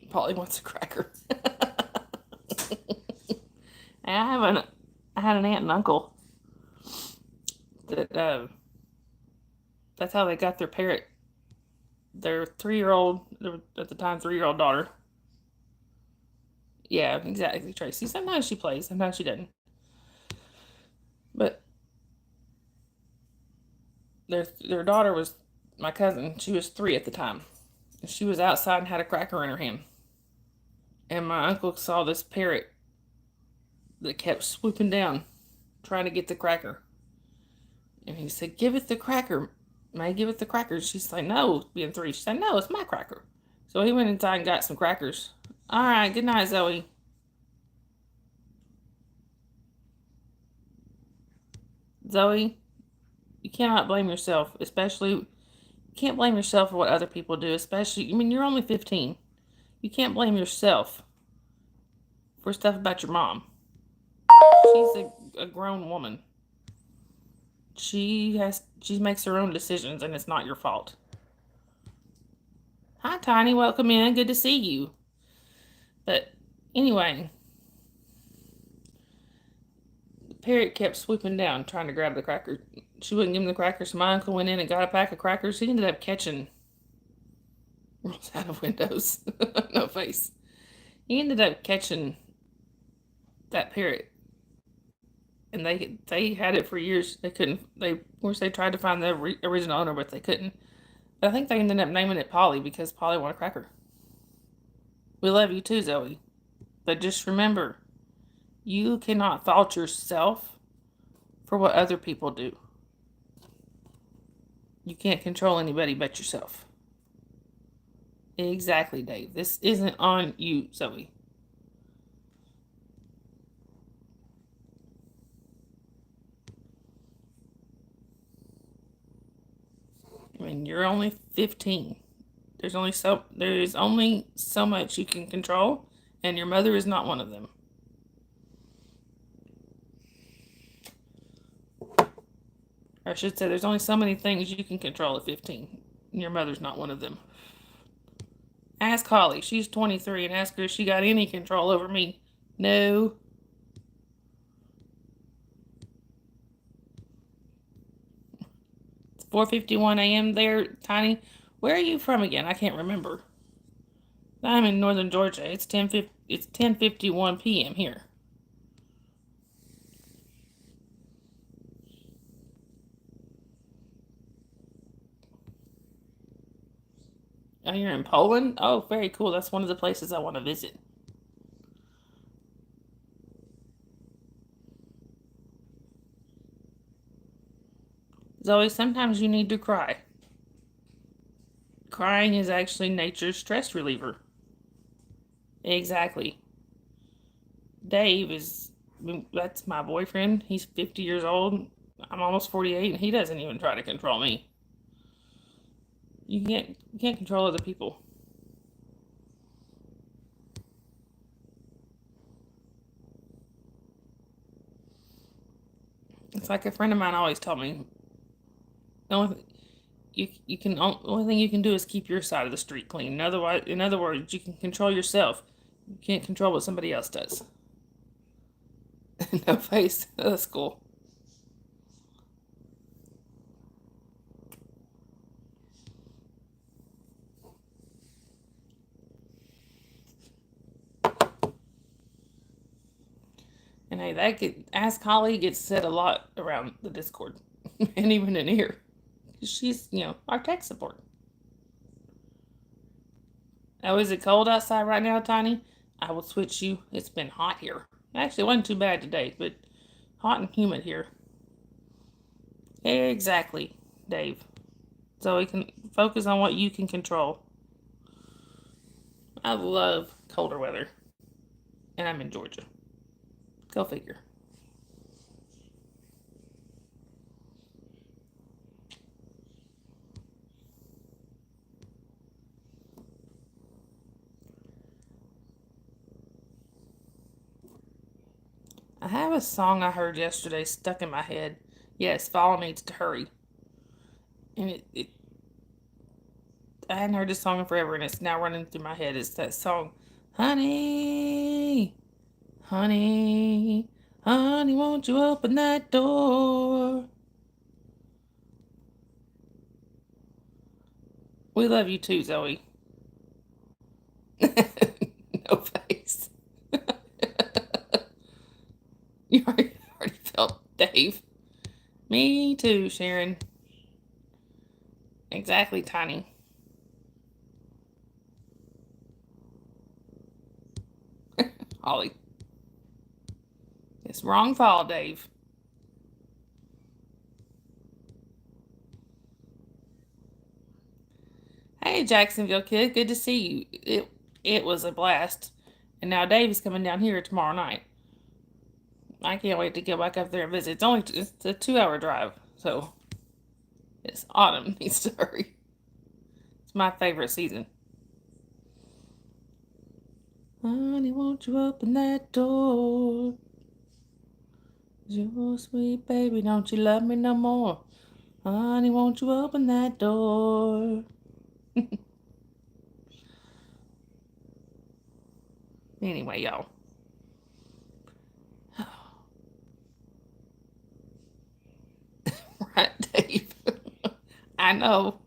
Polly wants a cracker. I had an aunt and uncle that that's how they got their parrot. Their 3-year-old, at the time 3-year-old daughter. Yeah, exactly, Tracy. Sometimes she plays, sometimes she doesn't. But their daughter was my cousin. She was 3 at the time. And she was outside and had a cracker in her hand. And my uncle saw this parrot that kept swooping down, trying to get the cracker. And he said, "Give it the cracker. May give it the cracker." She's like, "No," being 3. She said, "No, it's my cracker." So he went inside and got some crackers. All right, good night, Zoe. Zoe, you cannot blame yourself, especially, you can't blame yourself for what other people do, especially, I mean, you're only 15. You can't blame yourself for stuff about your mom. She's a grown woman. She makes her own decisions, and it's not your fault. Hi, Tiny. Welcome in. Good to see you. But anyway, the parrot kept swooping down, trying to grab the cracker. She wouldn't give him the crackers. So my uncle went in and got a pack of crackers. He ended up catching rolls out of windows. No face. He ended up catching that parrot, and they had it for years. They couldn't. They of course they tried to find the original owner, but they couldn't. But I think they ended up naming it Polly because Polly wanted a cracker. We love you too, Zoe. But just remember, you cannot fault yourself for what other people do. You can't control anybody but yourself. Exactly, Dave. This isn't on you, Zoe. I mean, you're only 15. There is only so much you can control, and your mother is not one of them. Or I should say, there's only so many things you can control at 15. And your mother's not one of them. Ask Holly. She's 23, and ask her if she got any control over me. No. It's 4:51 a.m. there, Tiny. Where are you from again? I can't remember. I'm in northern Georgia. It's 10:51 p.m. here. Oh, you're in Poland? Oh, very cool. That's one of the places I want to visit. Zoe, sometimes you need to cry. Crying is actually nature's stress reliever. Exactly. Dave is, that's my boyfriend. He's 50 years old. I'm almost 48, and he doesn't even try to control me. You can't control other people. It's like a friend of mine always told me. The only only thing you can do is keep your side of the street clean. In other words, you can control yourself. You can't control what somebody else does. No face. That's cool. And hey, that get ask Holly gets said a lot around the Discord, and even in here. She's our tech support. Oh, is it cold outside right now, Tiny? I will switch you. It's been hot here. Actually, it wasn't too bad today, but hot and humid here. Exactly, Dave. So we can focus on what you can control. I love colder weather, and I'm in Georgia. Go figure. I have a song I heard yesterday stuck in my head. Yes, fall needs to hurry. And I hadn't heard this song in forever, and it's now running through my head. It's that song, Honey, honey, honey, won't you open that door? We love you too, Zoe. No face. You already felt Dave. Me too, Sharon. Exactly, Tiny. Holly. It's wrong fall, Dave. Hey, Jacksonville kid, good to see you. It was a blast. And now Dave is coming down here tomorrow night. I can't wait to go back up there and visit. It's a 2 hour drive, so it's autumn needs to hurry. It's my favorite season. Honey, won't you open that door? You're sweet baby, don't you love me no more? Honey, won't you open that door? Anyway, y'all. Right, Dave? I know.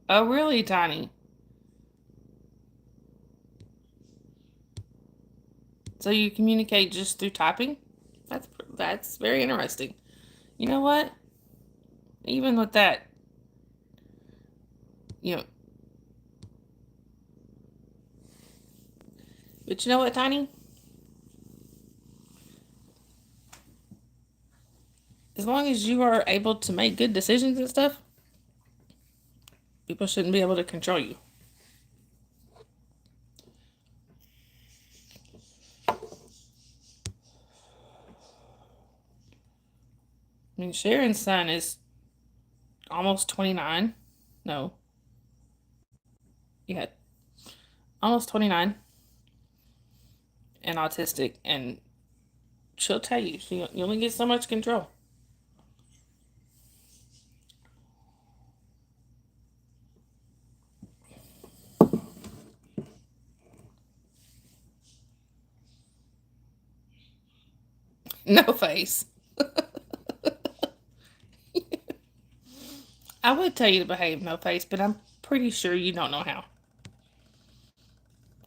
Oh, really, Tiny? So you communicate just through typing? That's very interesting. You know what? Even with that, you know, but you know what, Tiny? As long as you are able to make good decisions and stuff, people shouldn't be able to control you. I mean, Sharon's son is almost 29. No, yeah, almost 29 and autistic, and she'll tell you you only get so much control. No face. I would tell you to behave, no face, but I'm pretty sure you don't know how.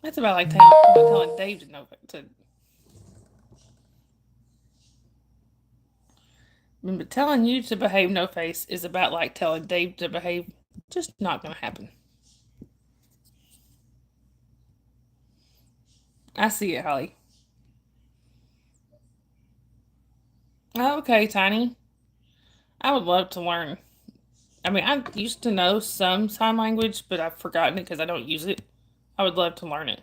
That's about like telling Dave to know to. But telling you to behave, no face, is about like telling Dave to behave. Just not gonna happen. I see it, Holly. Okay, Tiny. I would love to learn. I mean, I used to know some sign language, but I've forgotten it because I don't use it. I would love to learn it.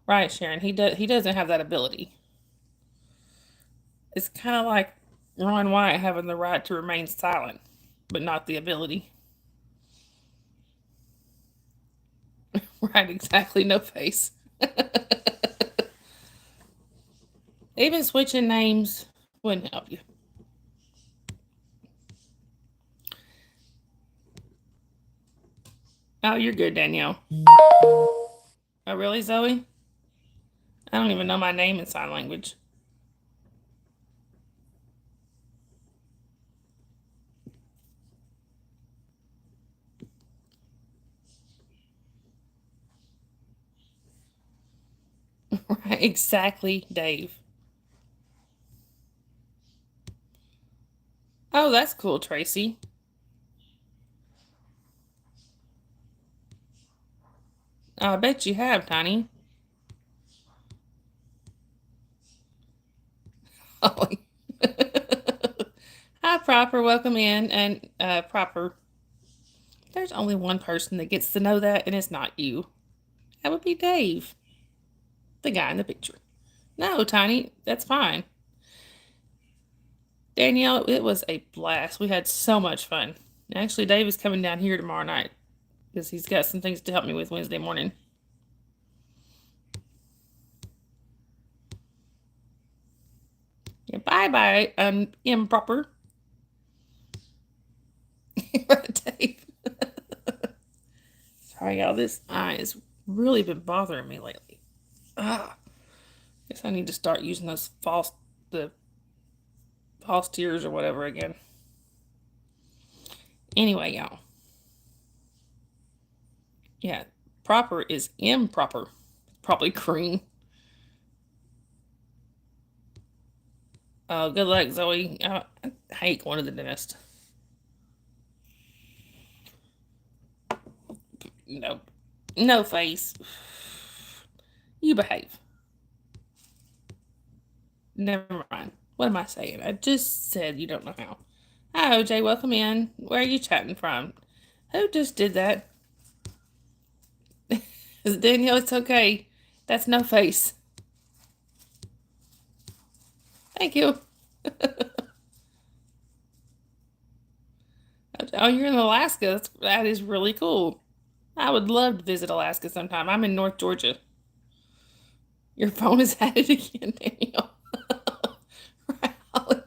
Right, Sharon. He doesn't have that ability. It's kind of like Ron White having the right to remain silent, but not the ability. Right, exactly. No face. Even switching names wouldn't help you. Oh, you're good, Danielle. Oh, really, Zoe? I don't even know my name in sign language. Right, exactly, Dave. Oh, that's cool, Tracy. Oh, I bet you have, Tiny. Holly. Hi, Proper. Welcome in. And Proper, there's only one person that gets to know that, and it's not you. That would be Dave, the guy in the picture. No, Tiny, that's fine. Danielle, it was a blast. We had so much fun. Actually, Dave is coming down here tomorrow night because he's got some things to help me with Wednesday morning. Yeah, bye bye, improper. Dave. Sorry, y'all. This eye has really been bothering me lately. Ah, guess I need to start using the false tears or whatever again. Anyway, y'all. Yeah, proper is improper. Probably cream. Oh, good luck, Zoe. I hate going to the dentist. Nope. No face. You behave. Never mind. What am I saying? I just said you don't know how. Hi, OJ. Welcome in. Where are you chatting from? Who just did that? Danielle, it's okay. That's no face. Thank you. Oh, you're in Alaska. That is really cool. I would love to visit Alaska sometime. I'm in North Georgia. Your phone is at it again, Danielle. Right, Holly?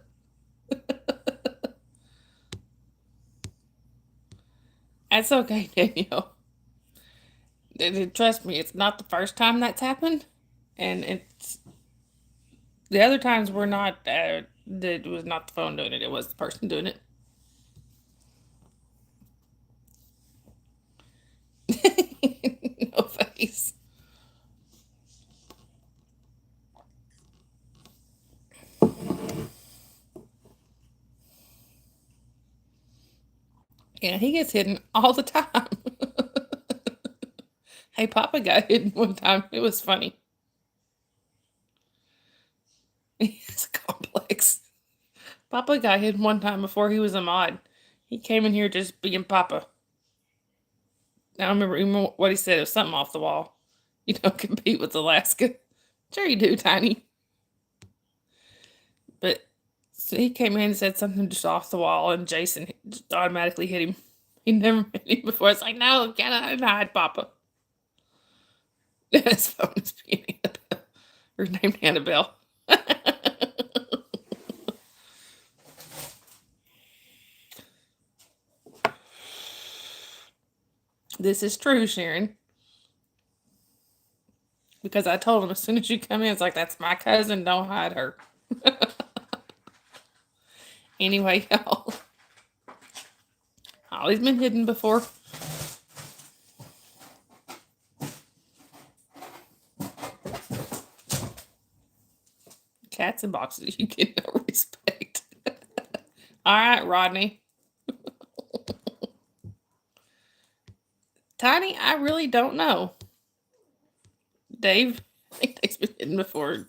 That's okay, Danielle. Trust me, it's not the first time that's happened, and it's the other times were not. It was not the phone doing it; it was the person doing it. No face. Yeah, he gets hidden all the time. Hey, Papa got hidden one time. It was funny. He has a complex. Papa got hidden one time before he was a mod. He came in here just being Papa. I don't remember even what he said. It was something off the wall. You don't compete with Alaska. Sure you do, Tiny. But so he came in and said something just off the wall, and Jason just automatically hit him. He never hit him before. It's like, no, get out and hide, Papa. His phone is being Annabelle. Her named Annabelle. This is true, Sharon. Because I told him as soon as you come in, it's like, that's my cousin, don't hide her. Anyway, y'all. Holly's been hidden before. Cats in boxes, you get no respect. All right, Rodney. Tiny, I really don't know. Dave, I think Dave's been hidden before.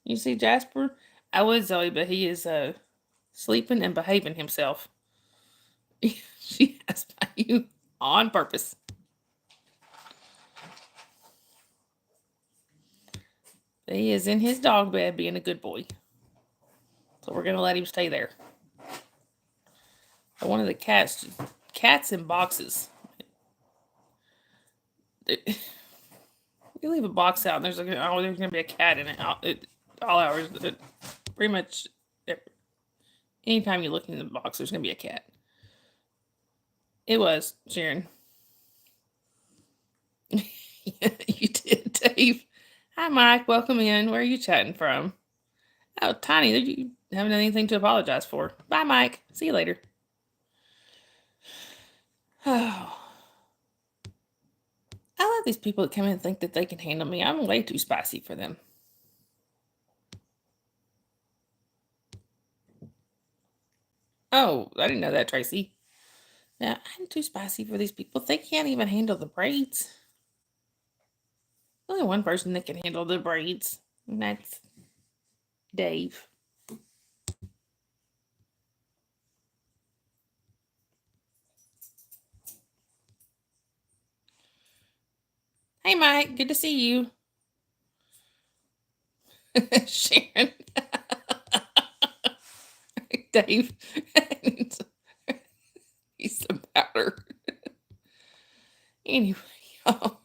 You see Jasper? I would, Zoe, but he is sleeping and behaving himself. She asked by you on purpose. He is in his dog bed being a good boy. So we're going to let him stay there. But one of the cats in boxes. You leave a box out and there's going to be a cat in it all hours. Pretty much anytime you look in the box, there's going to be a cat. It was, Sharon. Yeah, you did, Dave. Hi, Mike. Welcome in. Where are you chatting from? Oh, Tiny, you haven't anything to apologize for. Bye, Mike. See you later. Oh. I love these people that come in and think that they can handle me. I'm way too spicy for them. Oh, I didn't know that, Tracy. Yeah, I'm too spicy for these people. They can't even handle the braids. Only one person that can handle the braids, and that's Dave. Hey, Mike. Good to see you. Sharon. Dave. He's some powder. Anyway, y'all.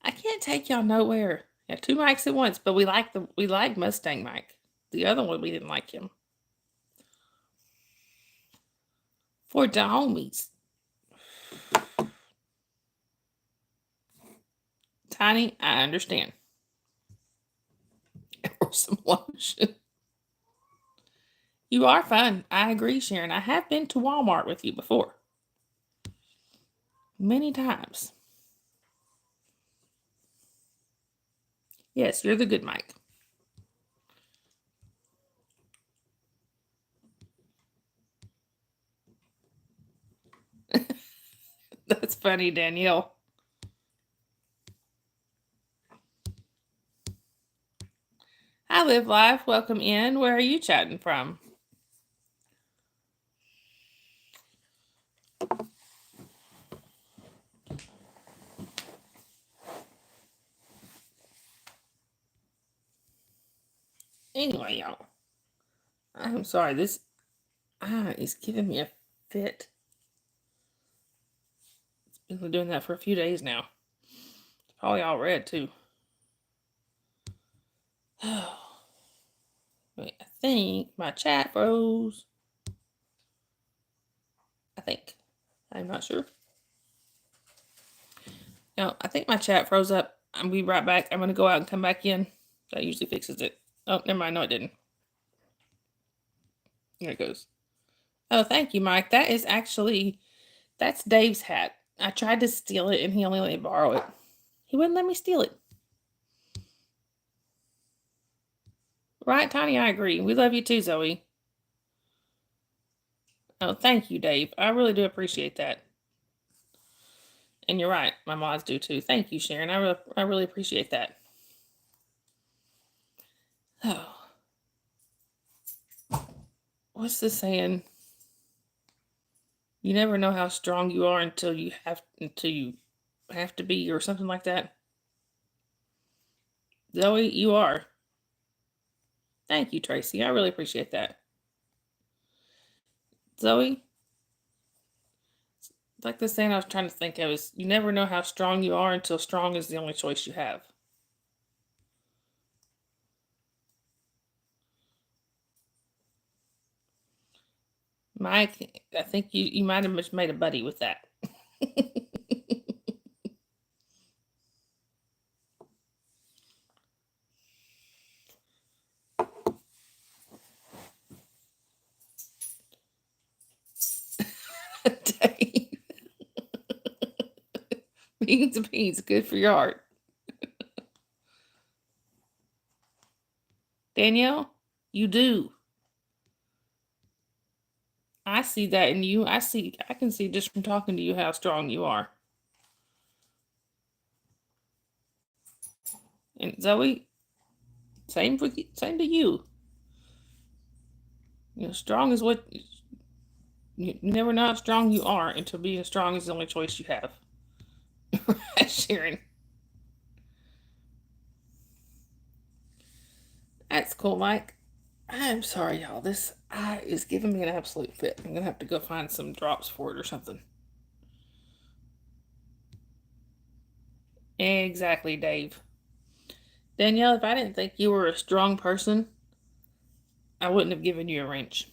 I can't take y'all nowhere. Yeah, two mics at once, but we like Mustang Mike. The other one we didn't like him. For the homies. Tiny, I understand. Or some lotion. You are fun. I agree, Sharon. I have been to Walmart with you before. Many times. Yes, you're the good Mike. That's funny, Danielle. Hi, Live Life. Welcome in. Where are you chatting from? Anyway, y'all. I'm sorry. This is giving me a fit. It's been doing that for a few days now. It's probably all red, too. Wait, I think my chat froze. I think. I'm not sure. No, I think my chat froze up. I'll be right back. I'm going to go out and come back in. That usually fixes it. Oh, never mind. No, it didn't. There it goes. Oh, thank you, Mike. That's Dave's hat. I tried to steal it and he only let me borrow it. He wouldn't let me steal it. Right, Tiny? I agree. We love you too, Zoe. Oh, thank you, Dave. I really do appreciate that. And you're right. My mods do too. Thank you, Sharon. I really appreciate that. Oh. What's the saying? You never know how strong you are until you have to be, or something like that. Zoe, you are. Thank you, Tracy. I really appreciate that. Zoe, like the saying I was trying to think of is, you never know how strong you are until strong is the only choice you have. Mike, I think you might have just made a buddy with that. Dave. Beans and beans, good for your heart. Danielle, you do. I see that in you. I can see just from talking to you how strong you are. And Zoe, same to you. You know, strong is what you never know how strong you are until being strong is the only choice you have. Sharon. That's cool, Mike. I'm sorry, y'all. This eye is giving me an absolute fit. I'm gonna have to go find some drops for it or something. Exactly, Dave. Danielle, if I didn't think you were a strong person, I wouldn't have given you a wrench.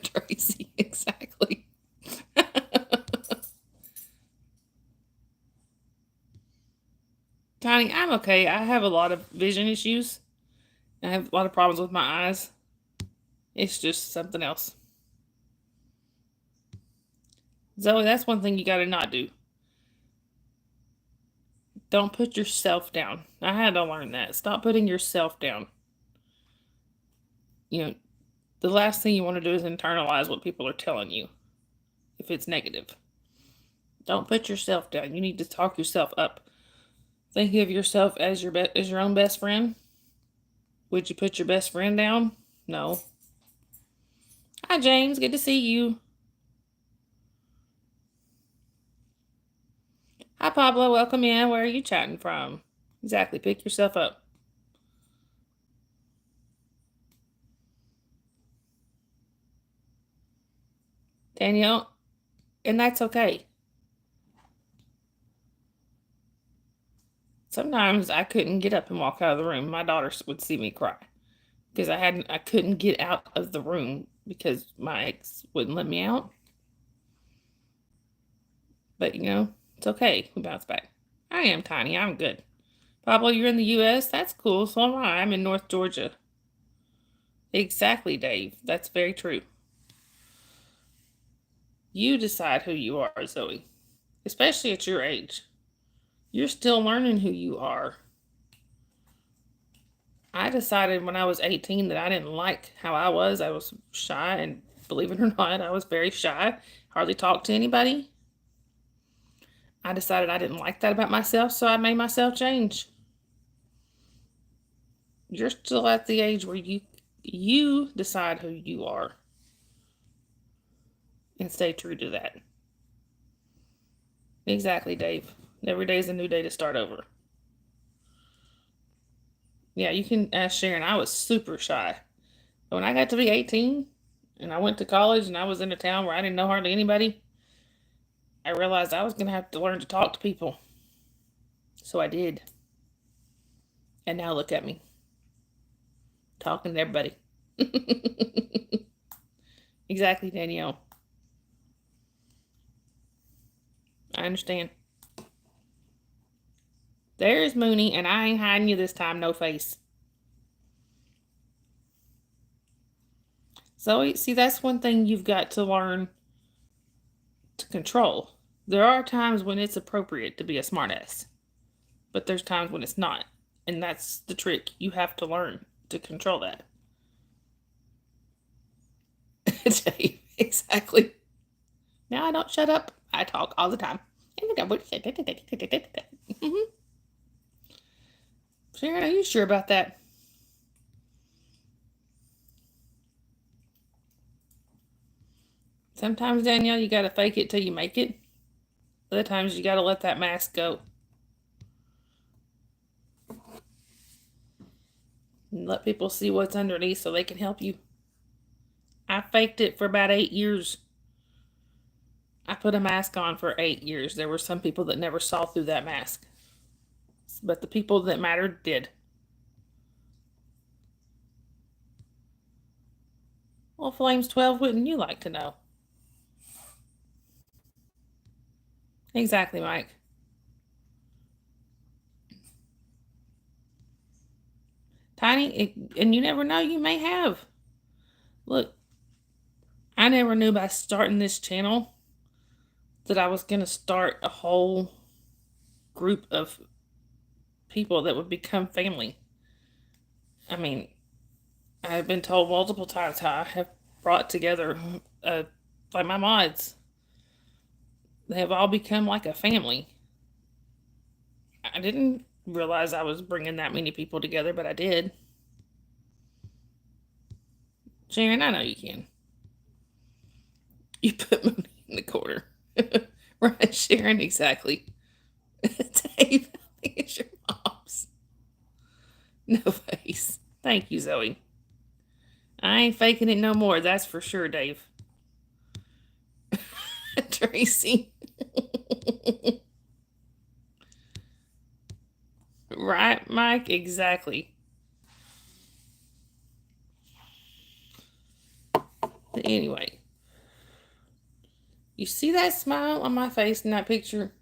Tracy, exactly. Tiny, I'm okay. I have a lot of vision issues. I have a lot of problems with my eyes. It's just something else. Zoe, that's one thing you gotta not do. Don't put yourself down. I had to learn that. Stop putting yourself down. You know, the last thing you want to do is internalize what people are telling you if it's negative. Don't put yourself down. You need to talk yourself up. Think of yourself as your own best friend. Would you put your best friend down? No. Hi, James. Good to see you. Pablo. Welcome in. Where are you chatting from? Exactly. Pick yourself up. Danielle, and that's okay. Sometimes I couldn't get up and walk out of the room. My daughter would see me cry because I couldn't get out of the room because my ex wouldn't let me out. But it's okay. We bounce back. I am tiny. I'm good. Pablo, you're in the U.S. That's cool. So am I. I'm in North Georgia. Exactly, Dave. That's very true. You decide who you are, Zoe, especially at your age. You're still learning who you are. I decided when I was 18 that I didn't like how I was. I was shy, and believe it or not, I was very shy. Hardly talked to anybody. I decided I didn't like that about myself, so I made myself change. You're still at the age where you decide who you are and stay true to that. Exactly, Dave. Every day is a new day to start over. Yeah, you can ask Sharon. I was super shy. But when I got to be 18 and I went to college and I was in a town where I didn't know hardly anybody, I realized I was going to have to learn to talk to people. So I did. And now look at me, talking to everybody. Exactly, Danielle. I understand. There's Mooney, and I ain't hiding you this time, no face. So, see, that's one thing you've got to learn to control. There are times when it's appropriate to be a smartass, but there's times when it's not. And that's the trick. You have to learn to control that. Exactly. Now I don't shut up. I talk all the time. Sharon, are you sure about that? Sometimes, Danielle, you gotta fake it till you make it. Other times, you gotta let that mask go. And let people see what's underneath so they can help you. I faked it for about 8 years. I put a mask on for 8 years. There were some people that never saw through that mask. But the people that mattered did. Well, Flames 12, wouldn't you like to know? Exactly, Mike. Tiny, and you never know, you may have. Look, I never knew by starting this channel that I was going to start a whole group of people that would become family. I mean, I've been told multiple times how I have brought together, like my mods. They have all become like a family. I didn't realize I was bringing that many people together, but I did. Sharon, I know you can. You put Mooney in the corner. Right, Sharon, exactly. Dave, I think it's your mom's. No face. Thank you, Zoe. I ain't faking it no more, that's for sure, Dave. Tracy. Right, Mike? Exactly. But anyway, you see that smile on my face in that picture?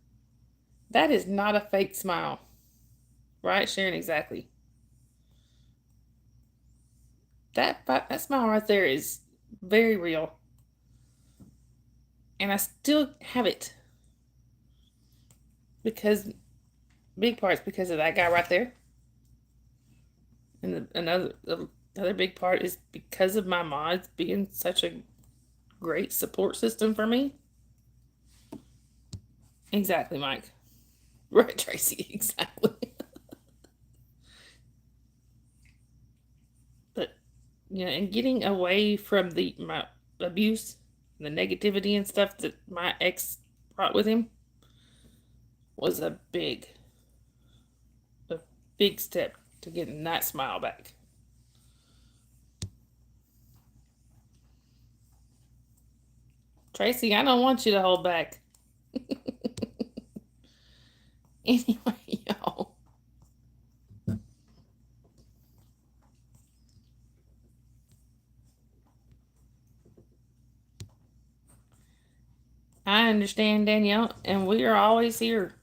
That is not a fake smile. Right, Sharon? Exactly. That smile right there is very real. And I still have it. Because, big parts because of that guy right there. And the other big part is because of my mods being such a great support system for me. Exactly, Mike. Right, Tracy, exactly. But, and getting away from my abuse, the negativity and stuff that my ex brought with him, was a big step to getting that smile back. Tracy, I don't want you to hold back. Anyway, y'all. I understand, Danielle, and we are always here.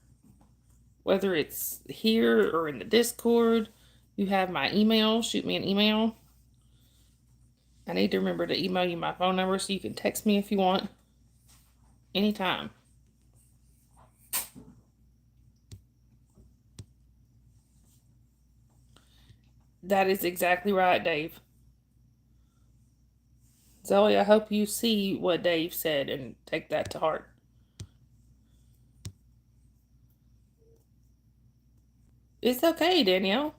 Whether it's here or in the Discord, you have my email. Shoot me an email. I need to remember to email you my phone number so you can text me if you want. Anytime. That is exactly right, Dave. Zoe, I hope you see what Dave said and take that to heart. It's okay, Danielle.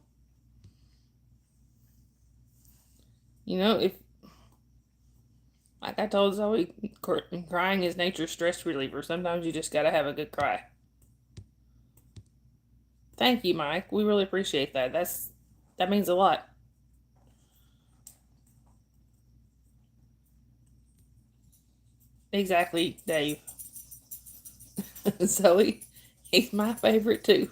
You know, if, like I told Zoe, crying is nature's stress reliever. Sometimes you just gotta have a good cry. Thank you, Mike. We really appreciate that. That means a lot. Exactly, Dave. Zoe, he's my favorite too.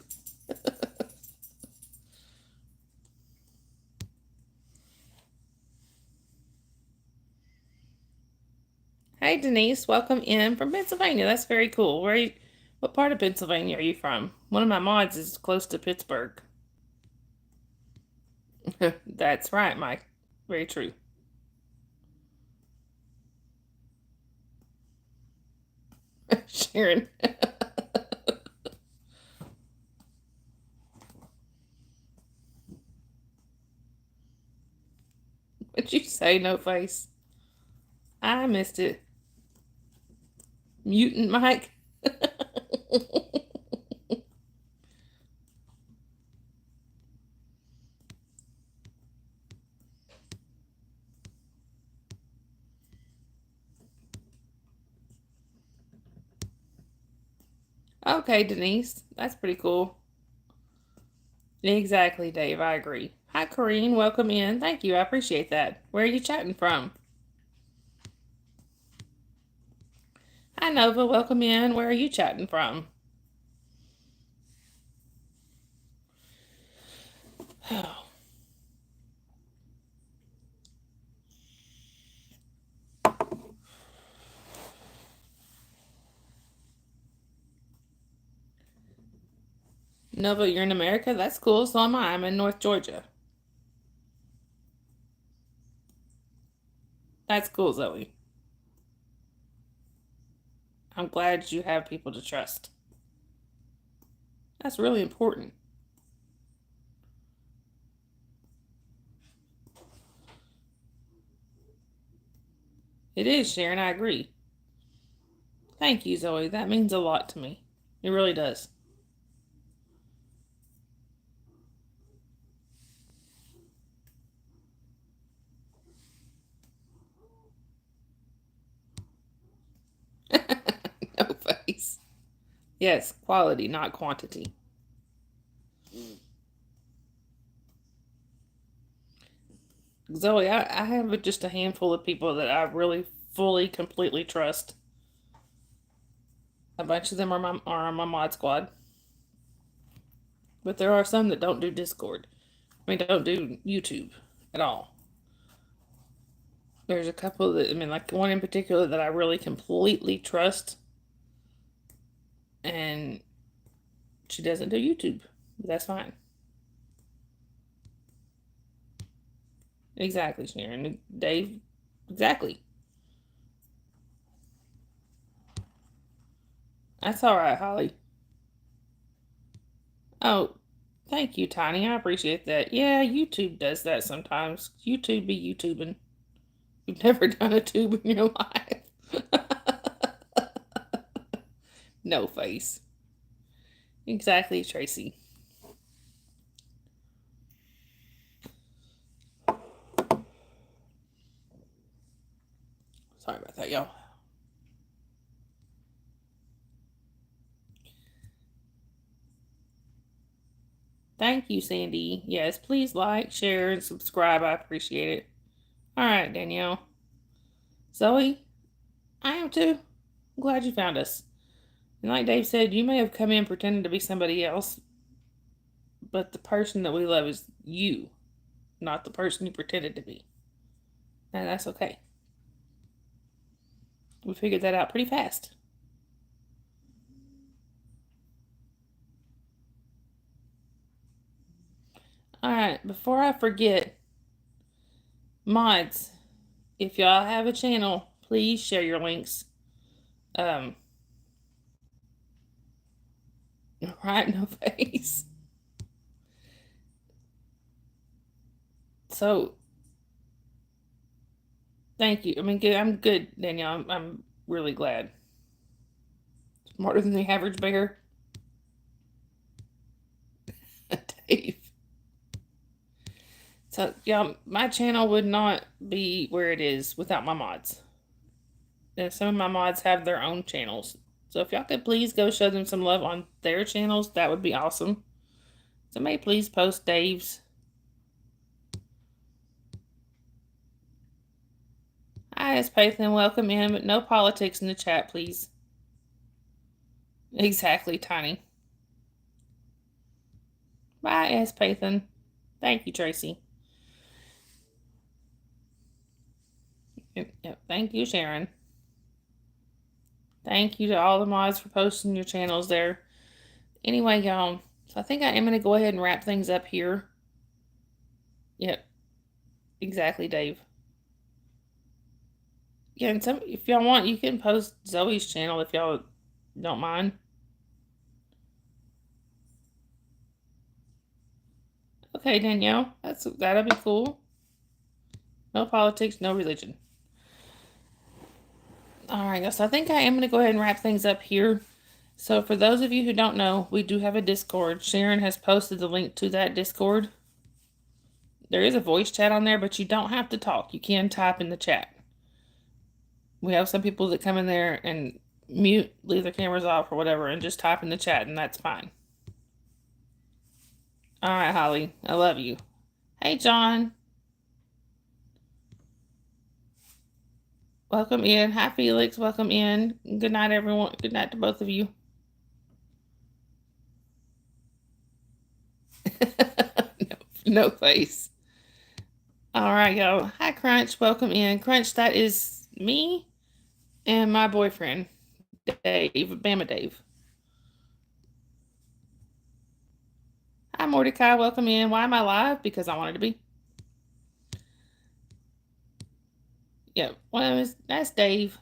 Hey, Denise, welcome in from Pennsylvania. That's very cool. What part of Pennsylvania are you from? One of my mods is close to Pittsburgh. That's right, Mike. Very true. Sharon. What'd you say, no face? I missed it. Mutant Mike. Okay, Denise. That's pretty cool. Exactly, Dave. I agree. Hi, Corrine. Welcome in. Thank you. I appreciate that. Where are you chatting from? Hi, Nova. Welcome in. Where are you chatting from? Oh. Nova, you're in America? That's cool. So am I. I'm in North Georgia. That's cool, Zoe. I'm glad you have people to trust. That's really important. It is, Sharon. I agree. Thank you, Zoe. That means a lot to me. It really does. No face. Yes, quality, not quantity. Zoe, I have just a handful of people that I really fully, completely trust. A bunch of them are on my mod squad, but there are some that don't do Discord. I mean, don't do YouTube at all. There's a couple that, I mean, like one in particular that I really completely trust, and she doesn't do YouTube. But that's fine. Exactly, Sharon. Dave, exactly. That's all right, Holly. Oh, thank you, Tiny. I appreciate that. Yeah, YouTube does that sometimes. YouTube be YouTubing. You've never done a tube in your life. No face. Exactly, Tracy. Sorry about that, y'all. Thank you, Sandy. Yes, please like, share, and subscribe. I appreciate it. All right, Danielle. Zoe, I am too. I'm glad you found us. And like Dave said, you may have come in pretending to be somebody else, but the person that we love is you, not the person you pretended to be. And that's okay. We figured that out pretty fast. All right, before I forget, mods, if y'all have a channel, please share your links. Um, right, no face. So thank you. I mean, good. I'm good, Danielle. I'm really glad. Smarter than the average bear, Dave. So y'all, my channel would not be where it is without my mods. And some of my mods have their own channels. So if y'all could please go show them some love on their channels, that would be awesome. Somebody please post Dave's. Hi, it's Pathan. Welcome in, but no politics in the chat, please. Exactly, Tiny. Bye, S. Pathan. Thank you, Tracy. Yep, thank you, Sharon. Thank you to all the mods for posting your channels there. Anyway, y'all, so I think I am going to go ahead and wrap things up here. Yep, exactly, Dave. Yeah, and if y'all want, you can post Zoe's channel if y'all don't mind. Okay, Danielle, that'll be cool. No politics, no religion. All right, so I think I am going to go ahead and wrap things up here. So for those of you who don't know, we do have a Discord. Sharon has posted the link to that Discord. There is a voice chat on there, but you don't have to talk. You can type in the chat. We have some people that come in there and mute, leave their cameras off or whatever, and just type in the chat, and that's fine. All right, Holly, I love you. Hey, John. Welcome in. Hi, Felix. Welcome in. Good night, everyone. Good night to both of you. No face. All right, y'all. Hi, Crunch. Welcome in. Crunch, that is me and my boyfriend, Dave, Bama Dave. Hi, Mordecai. Welcome in. Why am I live? Because I wanted to be. Yeah, well, that's Dave.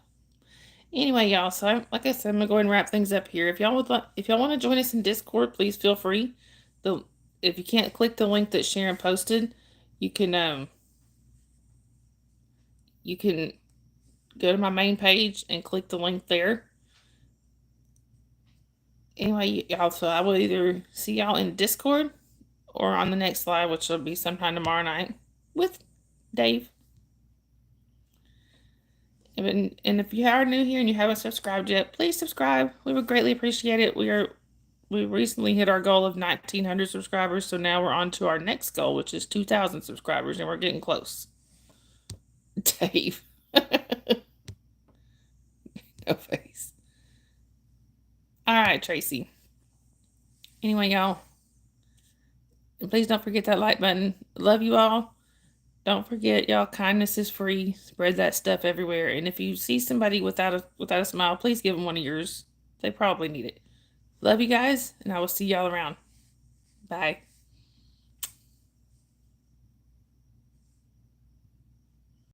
Anyway, y'all, so like I said, I'm gonna go ahead and wrap things up here. If y'all want to join us in Discord, please feel free. If you can't click the link that Sharon posted, you can go to my main page and click the link there. Anyway, y'all, so I will either see y'all in Discord or on the next live, which will be sometime tomorrow night with Dave. And if you are new here and you haven't subscribed yet, please subscribe. We would greatly appreciate it. We recently hit our goal of 1,900 subscribers, so now we're on to our next goal, which is 2,000 subscribers, and we're getting close. Dave. No face. All right, Tracy. Anyway, y'all, and please don't forget that like button. Love you all. Don't forget, y'all, kindness is free. Spread that stuff everywhere. And if you see somebody without a smile, please give them one of yours. They probably need it. Love you guys, and I will see y'all around. Bye.